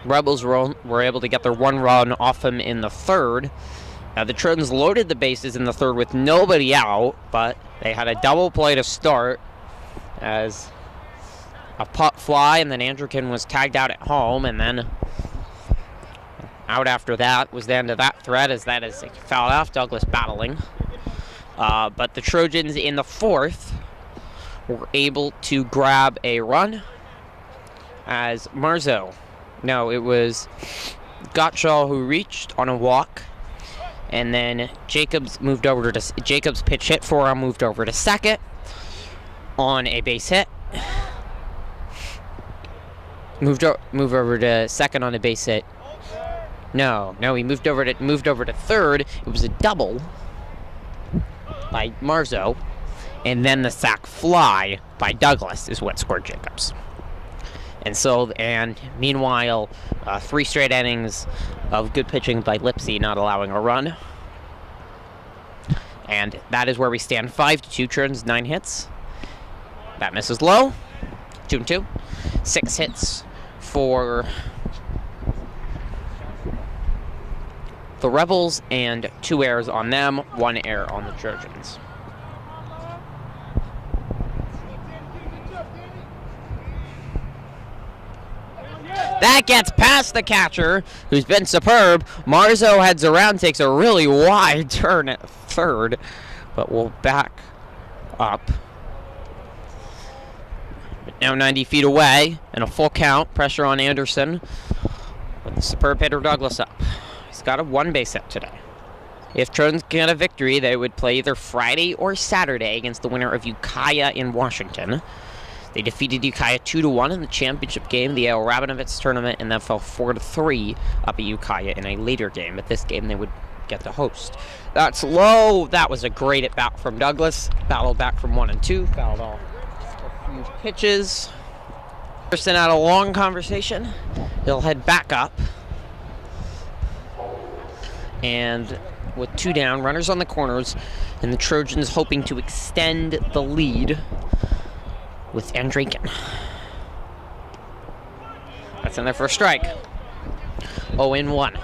Rebels were able to get their one run off him in the third. The Trojans loaded the bases in the third with nobody out, but they had a double play to start as a pop fly, and then Andrikin was tagged out at home, and then out after that was the end of that threat, as that is fouled off. Douglas battling. But the Trojans in the fourth were able to grab a run as it was Gottschall who reached on a walk, and then Jacobs pitch hit for him, moved over to second on a base hit. Moved over to second on a base hit. No, he moved over to third. It was a double by Marzo, and then the sac fly by Douglas is what scored Jacobs. And meanwhile, 3 straight innings of good pitching by Lipsy, not allowing a run. And that is where we stand. 5-2, Trojans 9 hits. That misses low. 2-2. 6 hits for the Rebels and 2 errors on them, 1 error on the Trojans. That gets past the catcher, who's been superb. Marzo heads around, takes a really wide turn at third, but will back up. But now 90 feet away, and a full count. Pressure on Anderson, with the superb hitter Douglas up. He's got a 1 base hit today. If Trojans get a victory, they would play either Friday or Saturday against the winner of Ukiah in Washington. They defeated Ukiah 2-1 in the championship game, the Al Rabinovitz tournament, and then fell 4-3 up at Ukiah in a later game. But this game, they would get the host. That's low. That was a great at-bat from Douglas. Battled back from 1-2. Fouled off a few pitches. Anderson had a long conversation. He'll head back up. And with 2 down, runners on the corners, and the Trojans hoping to extend the lead with Andrikin. That's in there for a strike. 0-1.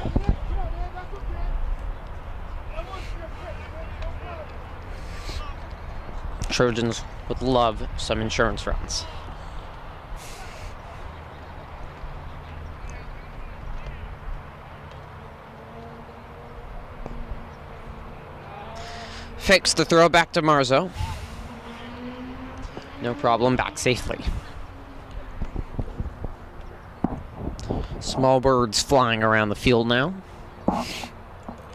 Trojans would love some insurance runs. Fakes the throw back to Marzo. No problem, back safely. Small birds flying around the field now.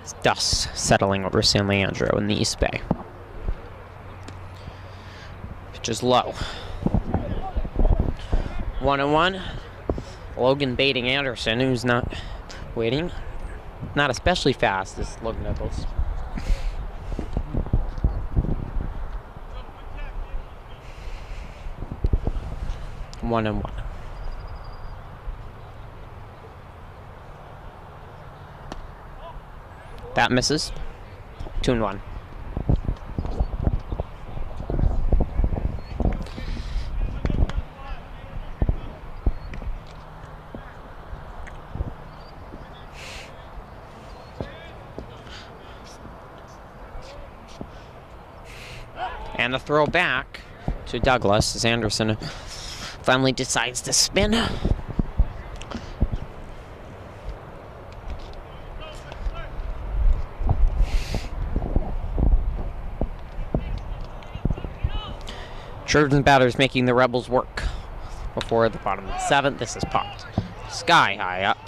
It's dust settling over San Leandro in the East Bay. Pitch is low. 1-1. Logan baiting Anderson, who's not waiting. Not especially fast as Logan Nichols. 1-1. That misses. 2-1. And the throw back to Douglas as Anderson finally decides to spin. Trojan batters making the Rebels work before the bottom of the 7th. This is popped sky high up.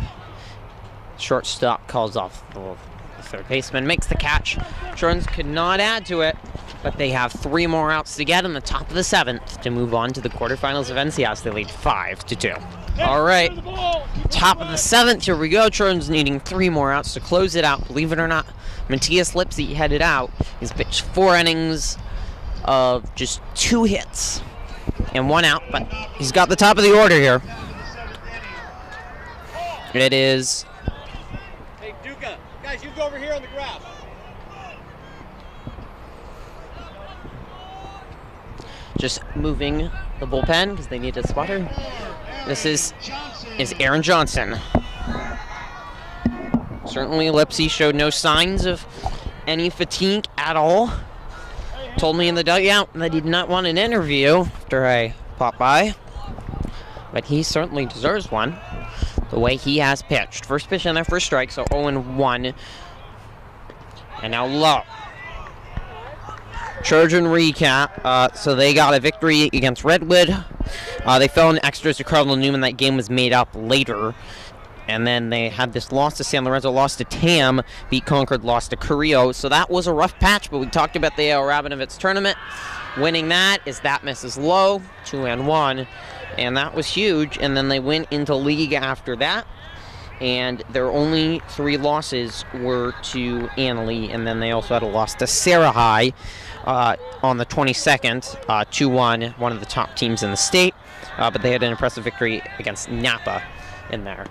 Shortstop calls off the third baseman, makes the catch. Trojans could not add to it. But they have 3 more outs to get in the top of the 7th to move on to the quarterfinals of NCS. They lead 5-2. All right, top of the 7th, here we go. Trojans needing 3 more outs to close it out. Believe it or not, Matthias Lipsy headed out. He's pitched 4 innings of just 2 hits and 1 out, but he's got the top of the order here. It is... Hey, Duca, guys, you go over here on the grass. Just moving the bullpen because they need a spotter. This is Aaron Johnson. Certainly Lipsy showed no signs of any fatigue at all. Told me in the dugout that he did not want an interview after I popped by. But he certainly deserves one, the way he has pitched. First pitch in there for a strike, so 0-1. And now low. Trojan recap. So they got a victory against Redwood. They fell in extras to Cardinal Newman. That game was made up later. And then they had this loss to San Lorenzo, lost to Tam, beat Concord, lost to Carrillo. So that was a rough patch, but we talked about the A.L. Rabinovitz tournament. Winning that misses low, 2-1. And that was huge. And then they went into league after that. And their only 3 losses were to Annalee. And then they also had a loss to Sarah High on the 22nd, 2-1, one of the top teams in the state. But they had an impressive victory against Napa in that.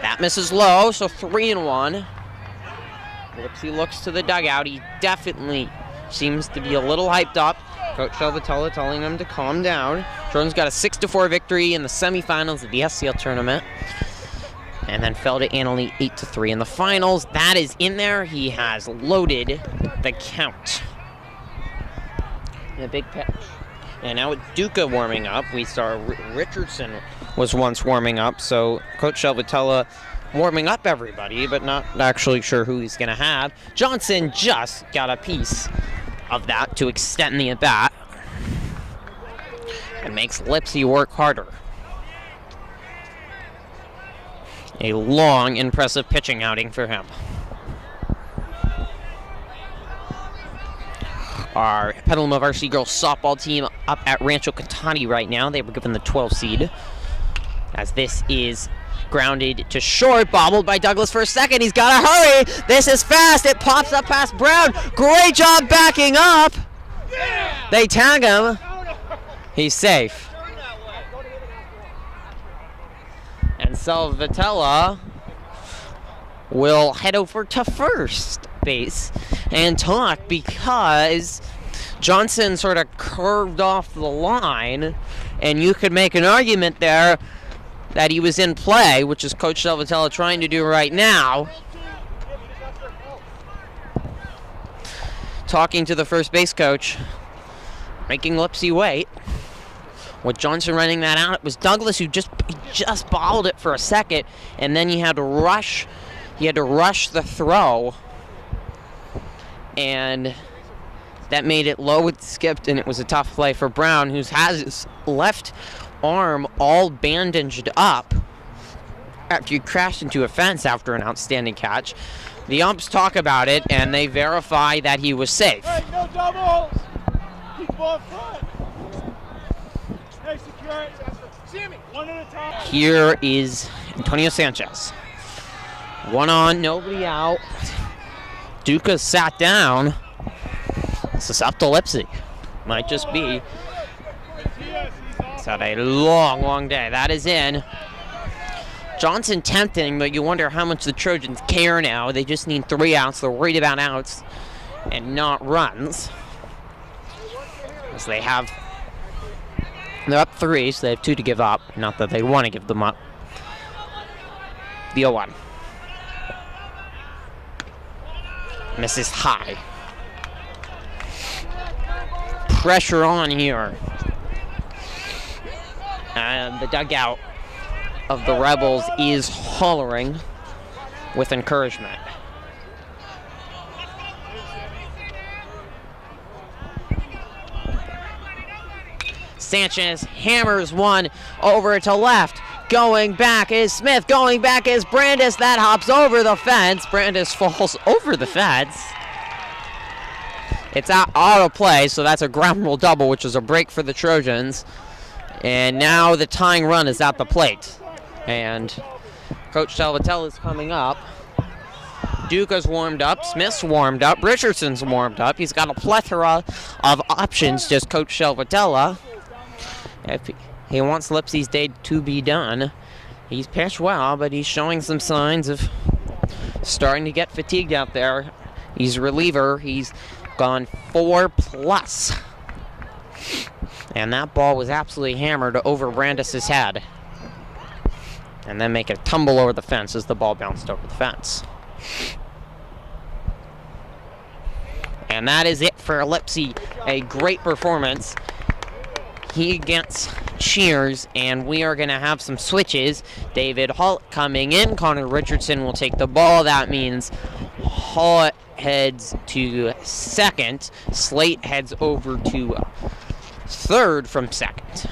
That misses low, so 3-1. Lipsy looks to the dugout. He definitely seems to be a little hyped up. Coach Salvatella telling him to calm down. Trojans got a 6-4 victory in the semifinals of the SCL tournament. And then fell to Annalee 8-3 in the finals. That is in there. He has loaded the count. And a big pitch. And now with Duca warming up, we saw Richardson was once warming up. So Coach Salvatella warming up everybody, but not actually sure who he's going to have. Johnson just got a piece of that to extend the at-bat. And makes Lipsy work harder. A long, impressive pitching outing for him. Our Petaluma varsity girls softball team up at Rancho Catani right now. They were given the 12 seed. As this is grounded to short, bobbled by Douglas for a second. He's got to hurry. This is fast. It pops up past Brown. Great job backing up. They tag him. He's safe. And Salvatella will head over to first base and talk because Johnson sort of curved off the line, and you could make an argument there that he was in play, which is Coach Salvatella trying to do right now. Talking to the first base coach, making Lipsy wait. With Johnson running that out, it was Douglas who just bobbled it for a second, and then he had to rush the throw, and that made it low with skipped, and it was a tough play for Brown, who has his left arm all bandaged up after he crashed into a fence after an outstanding catch. The umps talk about it, and they verify that he was safe. Hey, no doubles! Keep ball front! Hey, secure it. Sammy, one at a time. Here is Antonio Sanchez. 1 on, nobody out. Duca sat down. This is up to Lipsy. Might just be. It's had a long, long day. That is in. Johnson tempting, but you wonder how much the Trojans care now. They just need 3 outs. They're worried about outs and not runs. As they have. They're up 3, so they have 2 to give up. Not that they want to give them up. The 0-1. Misses high. Pressure on here. And the dugout of the Rebels is hollering with encouragement. Sanchez hammers one over to left. Going back is Smith. Going back is Brandis. That hops over the fence. Brandis falls over the fence. It's out of play, so that's a ground rule double, which is a break for the Trojans. And now the tying run is at the plate. And Coach Salvatella is coming up. Duca's warmed up, Smith's warmed up, Richardson's warmed up. He's got a plethora of options, just Coach Salvatella. If he wants Lipsy's day to be done, he's pitched well, but he's showing some signs of starting to get fatigued out there. He's a reliever. He's gone 4+. And that ball was absolutely hammered over Brandis' head. And then make it tumble over the fence as the ball bounced over the fence. And that is it for Lipsy. A great performance. He gets cheers, and we are going to have some switches. David Holt coming in. Connor Richardson will take the ball. That means Holt heads to second. Slate heads over to third from second.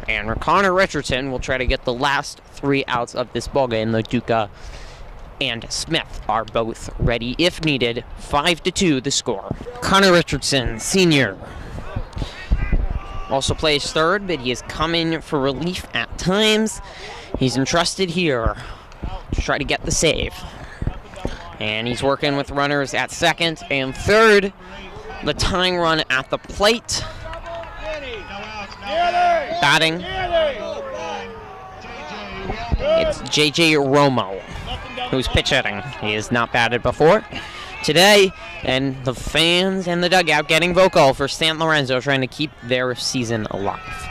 And Connor Richardson will try to get the last 3 outs of this ballgame. The Duca and Smith are both ready if needed. 5-2 the score. Connor Richardson, senior, also plays third, but he is coming for relief at times. He's entrusted here to try to get the save. And he's working with runners at second and third. The tying run at the plate. Batting, it's J.J. Romo, who's pitch hitting. He has not batted before today, and the fans and the dugout getting vocal for San Lorenzo, trying to keep their season alive.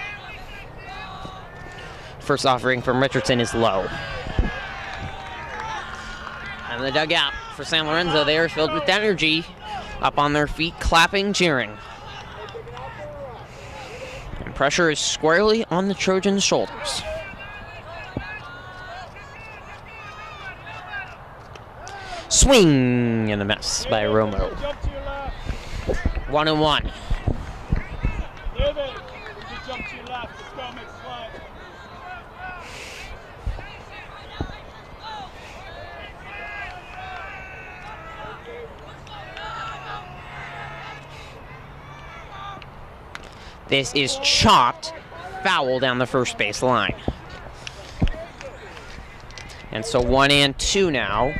First offering from Richardson is low. And the dugout for San Lorenzo, they are filled with energy, up on their feet, clapping, cheering. And pressure is squarely on the Trojans' shoulders. Swing and a miss by Romo. 1-1. This is chopped, foul down the first base line. And so 1-2 now.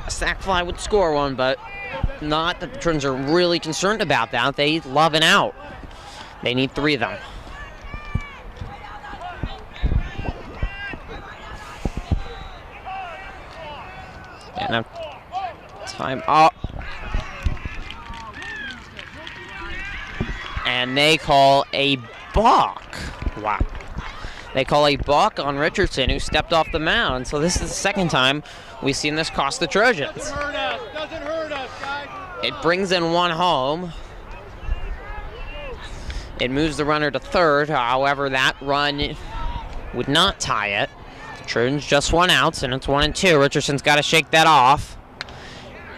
A sac fly would score one, but not that the Trojans are really concerned about that. They love an out. They need 3 of them. And a time up. And they call a balk. Wow. They call a balk on Richardson, who stepped off the mound. So this is the second time we've seen this cost the Trojans. Doesn't hurt us, guys. It brings in 1 home. It moves the runner to third. However, that run would not tie it. The Trojans just 1 out, and it's 1-2. Richardson's got to shake that off.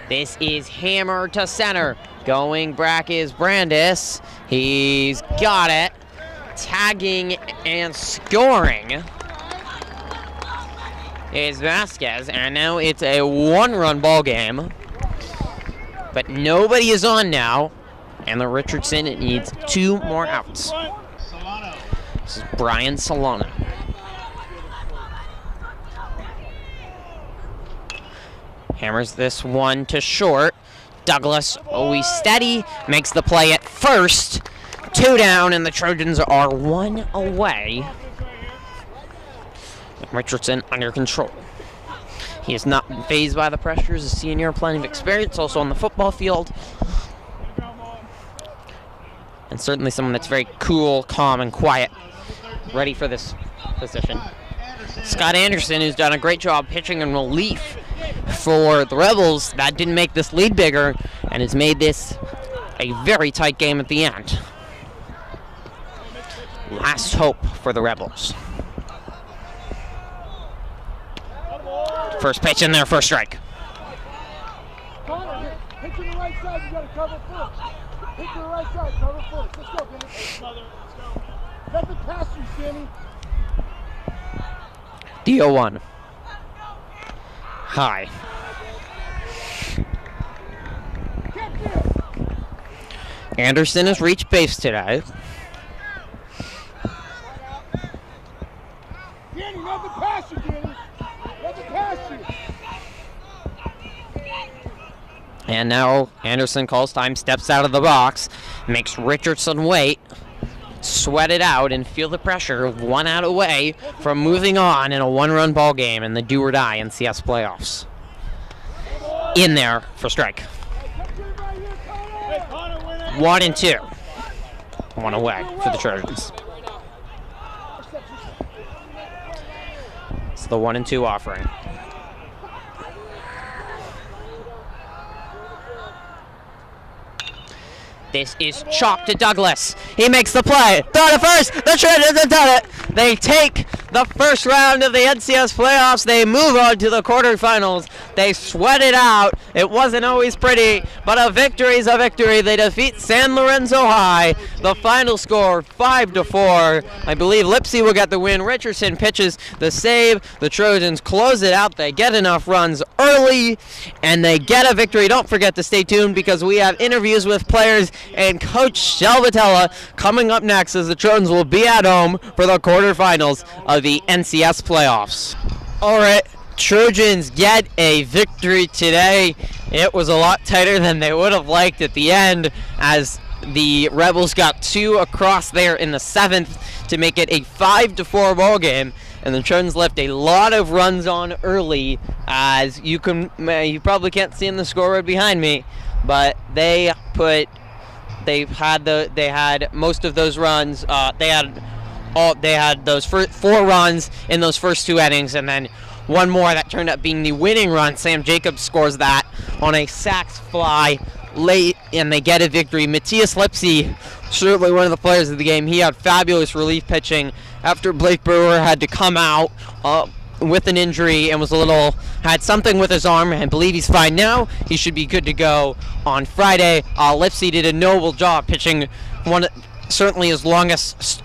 This is hammered to center. Going back is Brandis. He's got it. Tagging and scoring is Vasquez. And now it's a 1-run ball game. But nobody is on now. And the Richardson needs 2 more outs. This is Brian Solano. Hammers this one to short. Douglas, always steady, makes the play at first. 2 down, and the Trojans are 1 away. Richardson under control. He has not been fazed by the pressures. A senior, plenty of experience, also on the football field. And certainly someone that's very cool, calm, and quiet, ready for this position. Scott Anderson, who's done a great job pitching in relief for the Rebels. That didn't make this lead bigger, and has made this a very tight game at the end. Last hope for the Rebels. First pitch in there for a strike. Connor, hit to the right side, you gotta cover first. Hit to the right side, cover first. Let's go, Billy. Let's go. Let the pass you, Sammy. DO1. High. Anderson has reached base today. Danny, nothing past you, Danny. Nothing past you. And now Anderson calls time, steps out of the box, makes Richardson wait, sweat it out, and feel the pressure of 1 out away from moving on in a 1-run ball game in the do-or-die NCS playoffs. In there for strike. 1 and 2. 1 away for the Trojans. It's the 1 and 2 offering. This is chopped to Douglas. He makes the play. Throw to first. The Trojans have done it. They take the first round of the NCS playoffs. They move on to the quarterfinals. They sweat it out. It wasn't always pretty, but a victory is a victory. They defeat San Lorenzo High. The final score 5-4. I believe Lipsy will get the win. Richardson pitches the save. The Trojans close it out. They get enough runs early, and they get a victory. Don't forget to stay tuned because we have interviews with players and Coach Salvatella coming up next as the Trojans will be at home for the quarterfinals of the NCS playoffs. All right, Trojans get a victory today. It was a lot tighter than they would have liked at the end as the Rebels got 2 across there in the 7th to make it a 5-4 ball game. And the Trojans left a lot of runs on early, as you probably can't see in the scoreboard behind me, but they had most of those runs. They had those 4 runs in those first 2 innings, and then one more that turned up being the winning run. Sam Jacobs scores that on a sax fly late, and they get a victory. Matthias Lipsy, certainly one of the players of the game. He had fabulous relief pitching after Blake Brewer had to come out with an injury and had something with his arm. I believe he's fine now. He should be good to go on Friday. Lipsy did a noble job pitching certainly his longest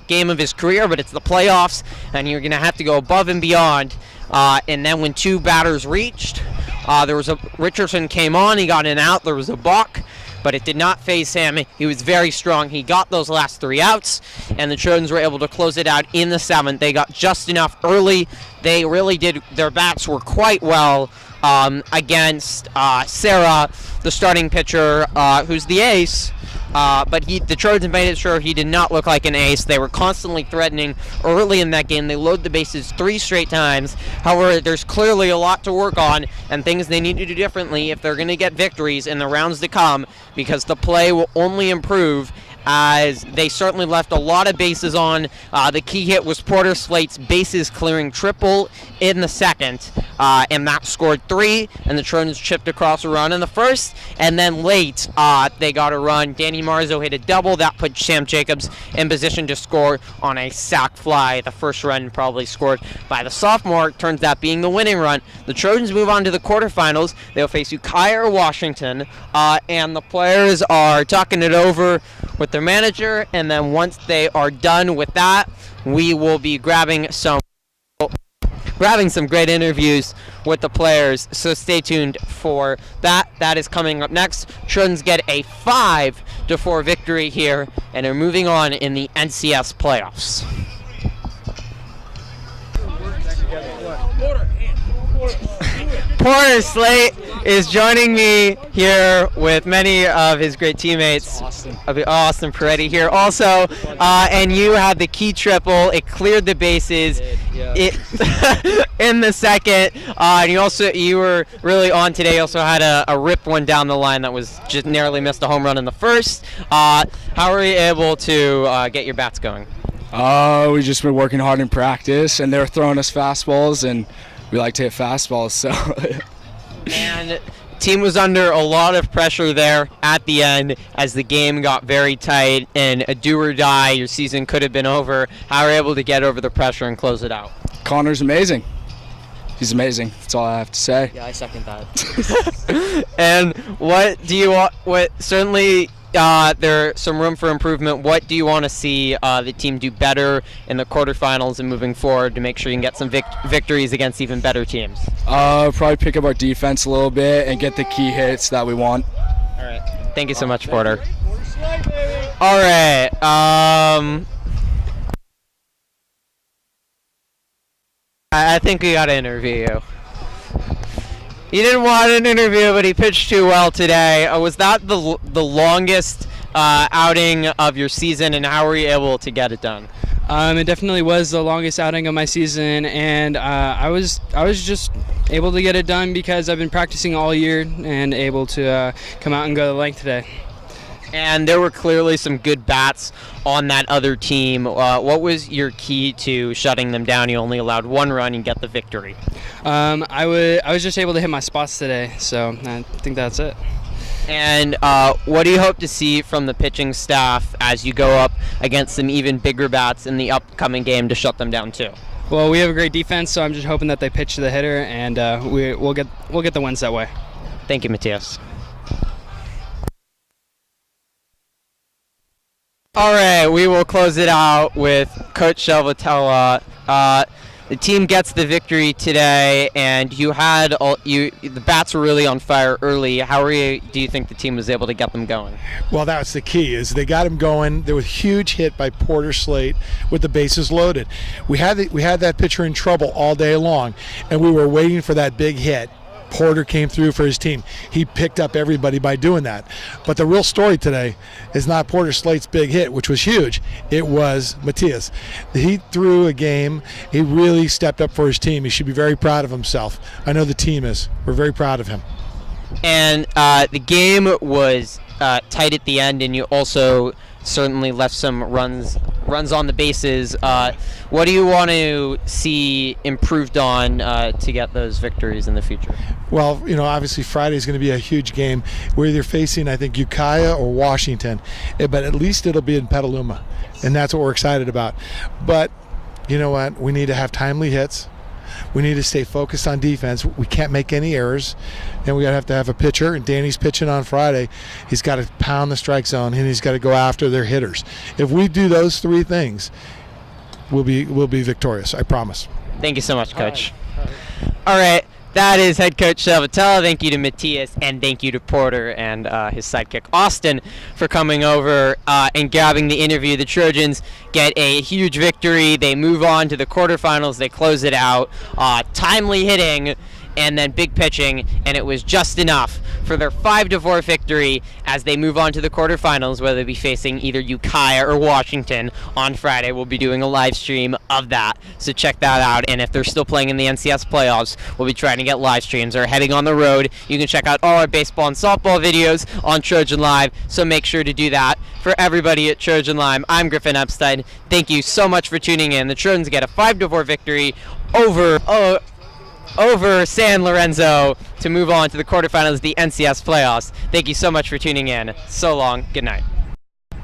game of his career, but it's the playoffs, and you're going to have to go above and beyond. And then when 2 batters reached, Richardson came on. He got an out. There was a balk, but it did not faze him. He was very strong. He got those last 3 outs, and the Trojans were able to close it out in the 7th. They got just enough early. They really did. Their bats were quite well against Sarah, the starting pitcher, who's the ace. But the Trojans made it sure he did not look like an ace. They were constantly threatening early in that game. They load the bases 3 straight times. However, there's clearly a lot to work on and things they need to do differently if they're going to get victories in the rounds to come, because the play will only improve as they certainly left a lot of bases on. The key hit was Porter Slate's bases clearing triple in the 2nd, and that scored 3, and the Trojans chipped across a run in the 1st, and then late they got a run. Danny Marzo hit a double that put Sam Jacobs in position to score on a sac fly. The first run probably scored by the sophomore turns out being the winning run. The Trojans move on to the quarterfinals. They'll face Ukiah or Washington, and the players are talking it over with their manager, and then once they are done with that, we will be grabbing some great interviews with the players, so stay tuned for that. That is coming up next. Trojans get a 5-4 victory here and are moving on in the NCS playoffs. Porter Slate is joining me here with many of his great teammates. Austin Peretti here also, and you had the key triple. It cleared the bases in the 2nd, and you were really on today. You also had a rip one down the line that was just narrowly missed a home run in the 1st. How were you able to get your bats going? We've just been working hard in practice, and they're throwing us fastballs, and we like to hit fastballs, so. And team was under a lot of pressure there at the end as the game got very tight, and a do or die, your season could have been over. How were you able to get over the pressure and close it out? Connor's amazing. He's amazing. That's all I have to say. Yeah, I second that. And what do you want? Certainly there's some room for improvement. What do you want to see the team do better in the quarterfinals and moving forward to make sure you can get some victories against even better teams? Probably pick up our defense a little bit and get the key hits that we want. All right. Thank you so much, Porter. Play, baby. All right. I think we got to interview you. He didn't want an interview, but he pitched too well today. Was that the longest outing of your season, and how were you able to get it done? It definitely was the longest outing of my season, and I was just able to get it done because I've been practicing all year and able to come out and go the length today. And there were clearly some good bats on that other team. What was your key to shutting them down? You only allowed one run and get the victory. I was just able to hit my spots today, so I think that's it. And what do you hope to see from the pitching staff as you go up against some even bigger bats in the upcoming game to shut them down too? Well, we have a great defense, so I'm just hoping that they pitch to the hitter, and we'll get the wins that way. Thank you, Matthias. All right, we will close it out with Coach Salvatella. The team gets the victory today, and the bats were really on fire early. How do you think the team was able to get them going? Well, that's the key, is they got him going. There was a huge hit by Porter Slate with the bases loaded. We had that pitcher in trouble all day long, and we were waiting for that big hit. Porter came through for his team. He picked up everybody by doing that. But the real story today is not Porter Slate's big hit, which was huge. It was Matthias. He threw a game. He really stepped up for his team. He should be very proud of himself. I know the team is. We're very proud of him. And the game was tight at the end, and you also certainly left some runs on the bases. What do you want to see improved on to get those victories in the future? Well, obviously Friday is going to be a huge game. We're either facing, I think, Ukiah or Washington, but at least it'll be in Petaluma, and that's what we're excited about. But you know what? We need to have timely hits. We need to stay focused on defense. We can't make any errors, and we have to have a pitcher. And Danny's pitching on Friday. He's got to pound the strike zone, and he's got to go after their hitters. If we do those three things, we'll be victorious. I promise. Thank you so much, Coach. All right. That is head coach Salvatella. Thank you to Matthias, and thank you to Porter and his sidekick Austin for coming over and grabbing the interview. The Trojans get a huge victory. They move on to the quarterfinals. They close it out. Timely hitting and then big pitching, and it was just enough for their 5-4 victory as they move on to the quarterfinals, where they'll be facing either Ukiah or Washington on Friday. We'll be doing a live stream of that, so check that out. And if they're still playing in the NCS playoffs, we'll be trying to get live streams. Or heading on the road, you can check out all our baseball and softball videos on Trojan Live, so make sure to do that. For everybody at Trojan Live, I'm Griffin Epstein. Thank you so much for tuning in. The Trojans get a 5-4 victory over San Lorenzo to move on to the quarterfinals of the NCS playoffs. Thank you so much for tuning in. So long. Good night.